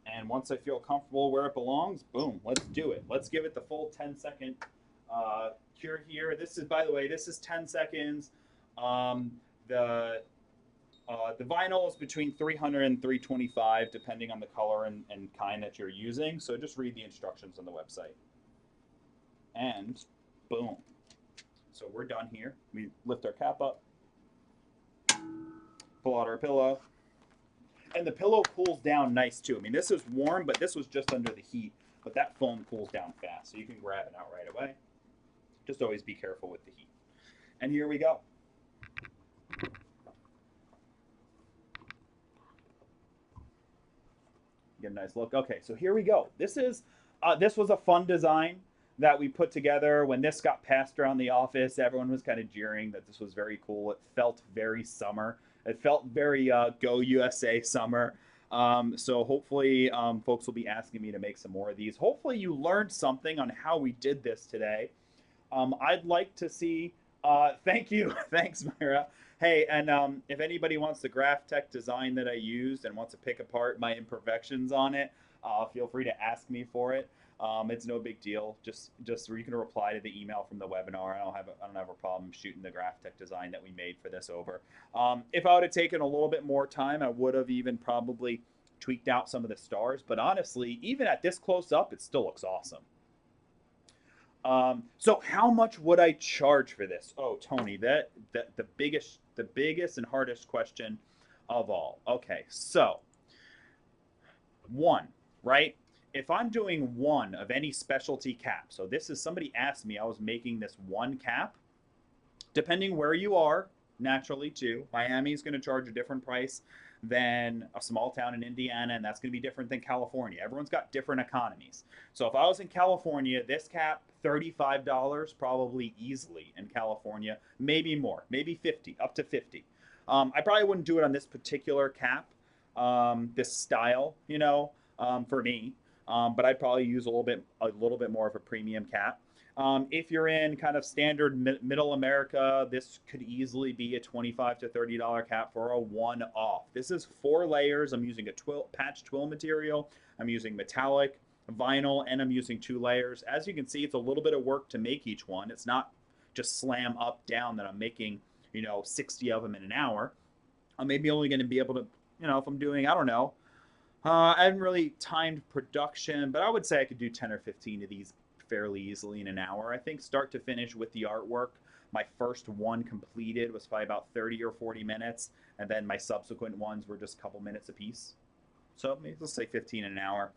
And once I feel comfortable where it belongs, boom, let's do it. Let's give it the full 10-second cure here. This is, by the way, this is 10 seconds. The vinyl is between 300 and 325, depending on the color and kind that you're using. So just read the instructions on the website. And boom. So we're done here. We lift our cap up, pull out our pillow. And the pillow cools down nice too. I mean, this is warm, but this was just under the heat. But that foam cools down fast, so you can grab it out right away. Just always be careful with the heat. And here we go. Get a nice look. Okay, so here we go. This was a fun design that we put together. When this got passed around the office, everyone was kind of jeering that this was very cool. It felt very summer. It felt very Go USA summer. So hopefully folks will be asking me to make some more of these. Hopefully you learned something on how we did this today. I'd like to see, thank you. Thanks, Myra. Hey, and if anybody wants the Graphtec design that I used and wants to pick apart my imperfections on it, feel free to ask me for it. It's no big deal. Just you can reply to the email from the webinar. I don't have a problem shooting the Graphtec design that we made for this over. If I would have taken a little bit more time, I would have even probably tweaked out some of the stars. But honestly, even at this close up, it still looks awesome. So how much would I charge for this? Oh, Tony, the biggest and hardest question of all. Okay, so one, right? If I'm doing one of any specialty cap, so this is, somebody asked me, I was making this one cap, depending where you are, naturally too. Miami is going to charge a different price than a small town in Indiana, and that's going to be different than California. Everyone's got different economies. So if I was in California, this cap, $35 probably easily in California, maybe more, maybe 50, up to 50. I probably wouldn't do it on this particular cap, this style, you know, for me. But I'd probably use a little bit more of a premium cap. If you're in kind of standard middle America, this could easily be a $25 to $30 cap for a one-off. This is 4 layers. I'm using a patch twill material. I'm using metallic, vinyl, and I'm using 2 layers. As you can see, it's a little bit of work to make each one. It's not just slam up, down that I'm making, you know, 60 of them in an hour. I'm maybe only going to be able to, if I'm doing, I don't know, I haven't really timed production, but I would say I could do 10 or 15 of these fairly easily in an hour. I think start to finish with the artwork. My first one completed was probably about 30 or 40 minutes, and then my subsequent ones were just a couple minutes apiece. So maybe let's say 15 an hour.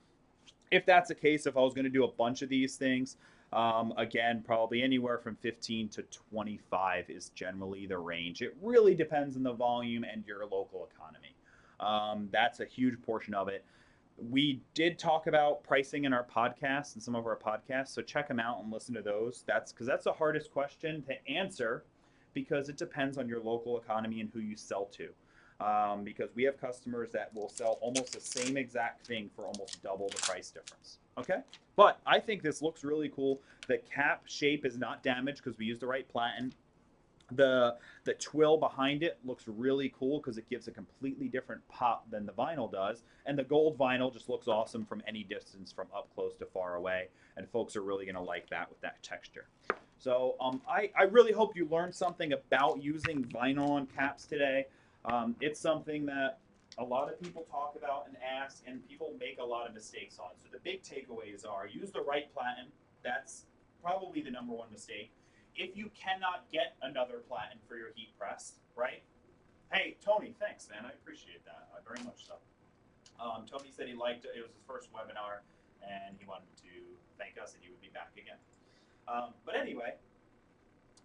If that's the case, if I was going to do a bunch of these things, again, probably anywhere from 15 to 25 is generally the range. It really depends on the volume and your local economy. That's a huge portion of it. We did talk about pricing in our podcast and some of our podcasts, so check them out and listen to those. That's because that's the hardest question to answer because it depends on your local economy and who you sell to. Because we have customers that will sell almost the same exact thing for almost double the price difference. Okay, but I think this looks really cool. The cap shape is not damaged because we used the right platen. The twill behind it looks really cool because it gives a completely different pop than the vinyl does, and the gold vinyl just looks awesome from any distance, from up close to far away, and folks are really going to like that with that texture. So I really hope you learned something about using vinyl on caps today. It's something that a lot of people talk about and ask, and people make a lot of mistakes on. So the big takeaways are use the right platen. That's probably the number one mistake. If you cannot get another platen for your heat press, right? Hey, Tony, thanks, man. I appreciate that very much. So, Tony said he liked it. It was his first webinar, and he wanted to thank us, and he would be back again. But anyway,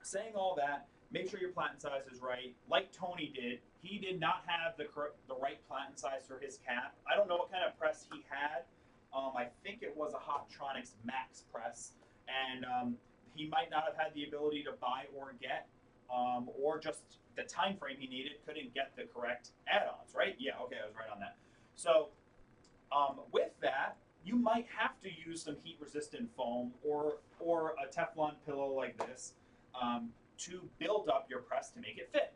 saying all that, make sure your platen size is right. Like Tony did, he did not have the right platen size for his cap. I don't know what kind of press he had. I think it was a Hotronix Max press, and he might not have had the ability to buy or get, or just the time frame he needed couldn't get the correct add-ons, right? Yeah, okay, I was right on that. So with that, you might have to use some heat-resistant foam or a Teflon pillow like this to build up your press to make it fit.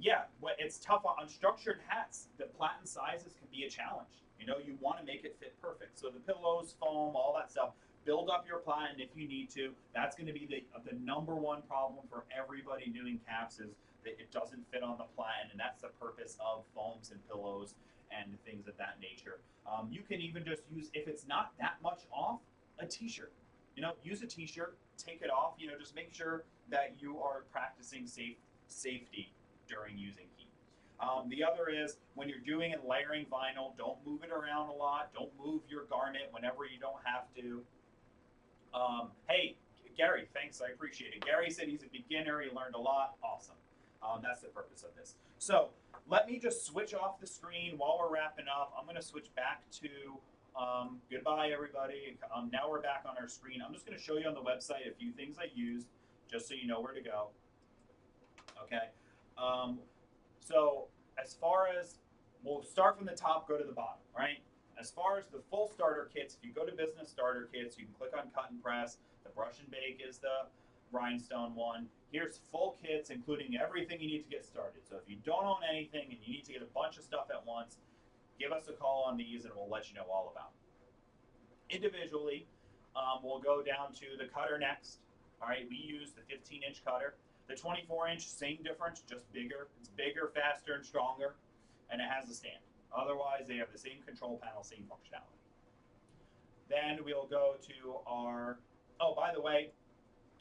Yeah, it's tough on structured hats. The platen sizes can be a challenge. You want to make it fit perfect. So the pillows, foam, all that stuff, build up your platen if you need to. That's going to be the number one problem for everybody doing caps is that it doesn't fit on the platen, and that's the purpose of foams and pillows and things of that nature. You can even just use, if it's not that much off, a t-shirt. Use a t-shirt, take it off, just make sure that you are practicing safety during using heat. The other is when you're doing and layering vinyl, don't move it around a lot. Don't move your garment whenever you don't have to. Hey, Gary, thanks. I appreciate it. Gary said he's a beginner. He learned a lot. Awesome. That's the purpose of this. So let me just switch off the screen while we're wrapping up. I'm going to switch back to goodbye, everybody. Now we're back on our screen. I'm just going to show you on the website a few things I used just so you know where to go. Okay. So as far as, we'll start from the top, go to the bottom, right? As far as the full starter kits, if you go to business starter kits, you can click on cut and press. The brush and bake is the rhinestone one. Here's full kits, including everything you need to get started. So if you don't own anything and you need to get a bunch of stuff at once, give us a call on these and we'll let you know all about it. Individually, we'll go down to the cutter next. All right, we use the 15-inch cutter. The 24-inch, same difference, just bigger. It's bigger, faster, and stronger, and it has a stand. Otherwise, they have the same control panel, same functionality. Then we'll go to our, oh, by the way,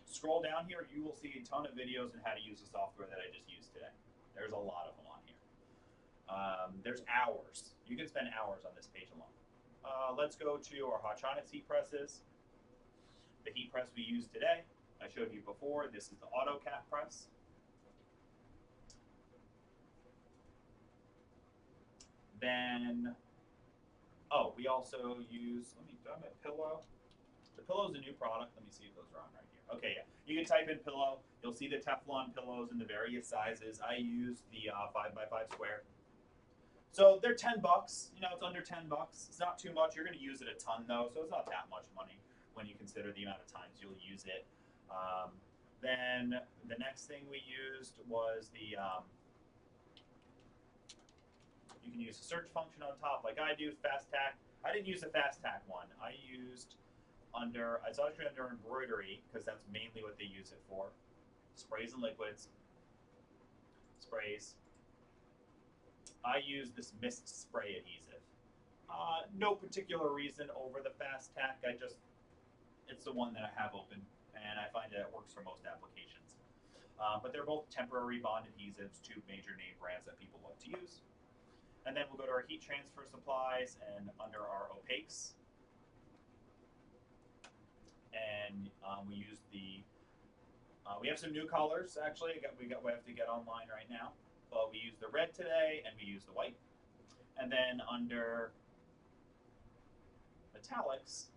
scroll down here, you will see a ton of videos on how to use the software that I just used today. There's a lot of them on here. There's hours. You can spend hours on this page alone. Let's go to our Hotronix heat presses. The heat press we used today, I showed you before. This is the auto cap press. Then, oh, we also use, do I have a pillow? The pillow is a new product. Let me see if those are on right here. Okay, yeah. You can type in pillow. You'll see the Teflon pillows in the various sizes. I use the 5x5 square. So they're $10. It's under $10. It's not too much. You're going to use it a ton, though, so it's not that much money when you consider the amount of times you'll use it. Then the next thing we used was the, you can use the search function on top like I do, fast tack. I didn't use the fast tack one. I used it's actually under embroidery because that's mainly what they use it for. Sprays and liquids. sprays, I use this mist spray adhesive. No particular reason over the Fast Tack. It's the one that I have open, and I find that it works for most applications. But they're both temporary bond adhesives, two major name brands that people love to use. And then we'll go to our heat transfer supplies, and under our opaques, and we use we have some new colors actually. We have to get online right now, but we use the red today, and we use the white. And then under metallics,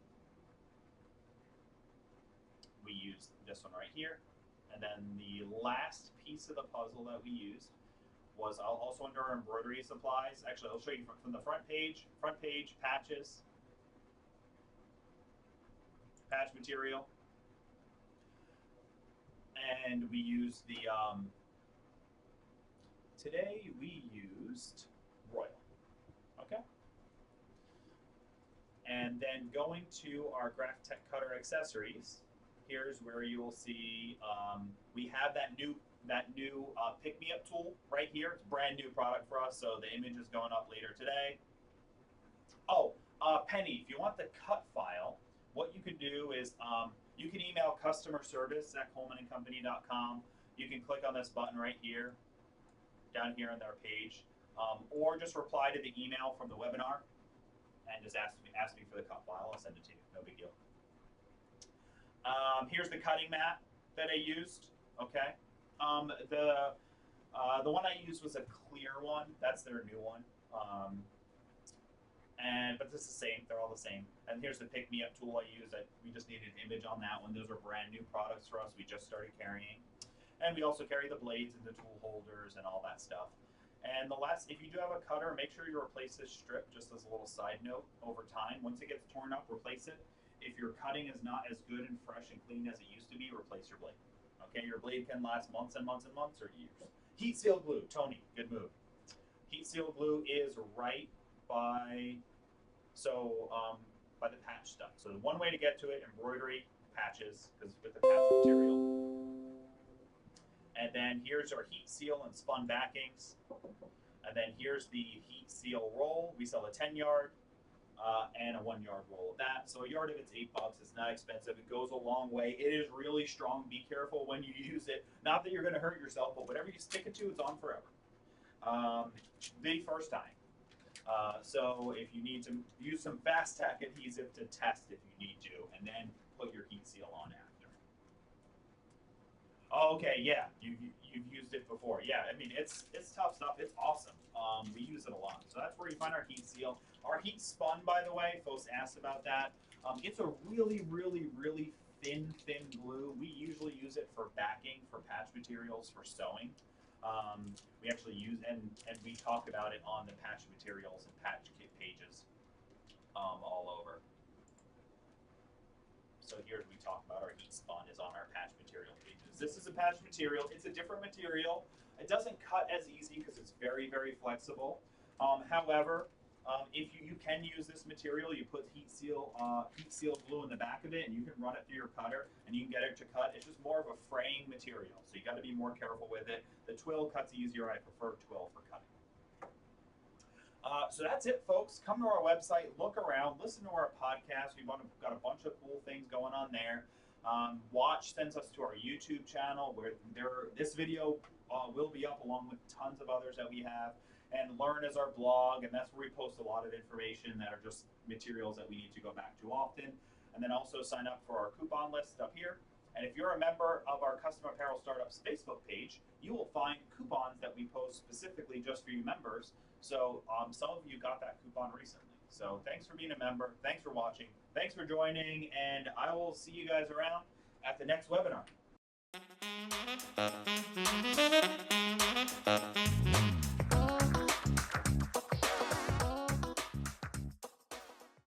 we use this one right here. And then the last piece of the puzzle that we used was also under our embroidery supplies. Actually, I'll show you from the front page patches, patch material. And we used today we used Royal, okay? And then going to our Graphtec cutter accessories, here's where you will see we have that new pick-me-up tool right here. It's a brand new product for us, so the image is going up later today. Oh, Penny, if you want the cut file, what you can do is you can email customer service at colemanandcompany.com. You can click on this button right here, down here on their page, or just reply to the email from the webinar and just ask me for the cut file. I'll send it to you. No big deal. Here's the cutting mat that I used. Okay, the one I used was a clear one. That's their new one. But this is the same. They're all the same. And here's the pick-me-up tool I used. We just needed an image on that one. Those are brand new products for us. We just started carrying. And we also carry the blades and the tool holders and all that stuff. And if you do have a cutter, make sure you replace this strip, just as a little side note, over time. Once it gets torn up, replace it. If your cutting is not as good and fresh and clean as it used to be, replace your blade. Okay, your blade can last months and months and months or years. Heat seal glue, Tony, good move. Heat seal glue is right by the patch stuff. So the one way to get to it, embroidery, patches, because with the patch material. And then here's our heat seal and spun backings. And then here's the heat seal roll. We sell a 10-yard and a 1-yard roll of that. So a yard of it's $8. It's not expensive. It goes a long way. It is really strong. Be careful when you use it. Not that you're going to hurt yourself, but whatever you stick it to, it's on forever. The first time. So if you need to use some Fast Tack adhesive to test if you need to, and then put your heat seal on after. Oh, okay, yeah, you've used it before. Yeah, I mean it's tough stuff. It's awesome. We use it a lot. So that's where you find our heat seal. Our heat spun, by the way, folks asked about that. It's a really, really, really thin glue. We usually use it for backing, for patch materials, for sewing. We actually use, and we talk about it on the patch materials and patch kit pages all over. So here we talk about our heat spun is on our patch material pages. This is a patch material. It's a different material. It doesn't cut as easy because it's very, very flexible. However, if you can use this material, you put heat seal glue in the back of it, and you can run it through your cutter, and you can get it to cut. It's just more of a fraying material, so you got to be more careful with it. The twill cuts easier. I prefer twill for cutting. So that's it, folks. Come to our website, look around, listen to our podcast. We've got a bunch of cool things going on there. Sends us to our YouTube channel where this video will be up along with tons of others that we have. And Learn is our blog, and that's where we post a lot of information that are just materials that we need to go back to often. And then also sign up for our coupon list up here. And if you're a member of our Custom Apparel Startups Facebook page, you will find coupons that we post specifically just for you members. So some of you got that coupon recently. So thanks for being a member. Thanks for watching. Thanks for joining. And I will see you guys around at the next webinar.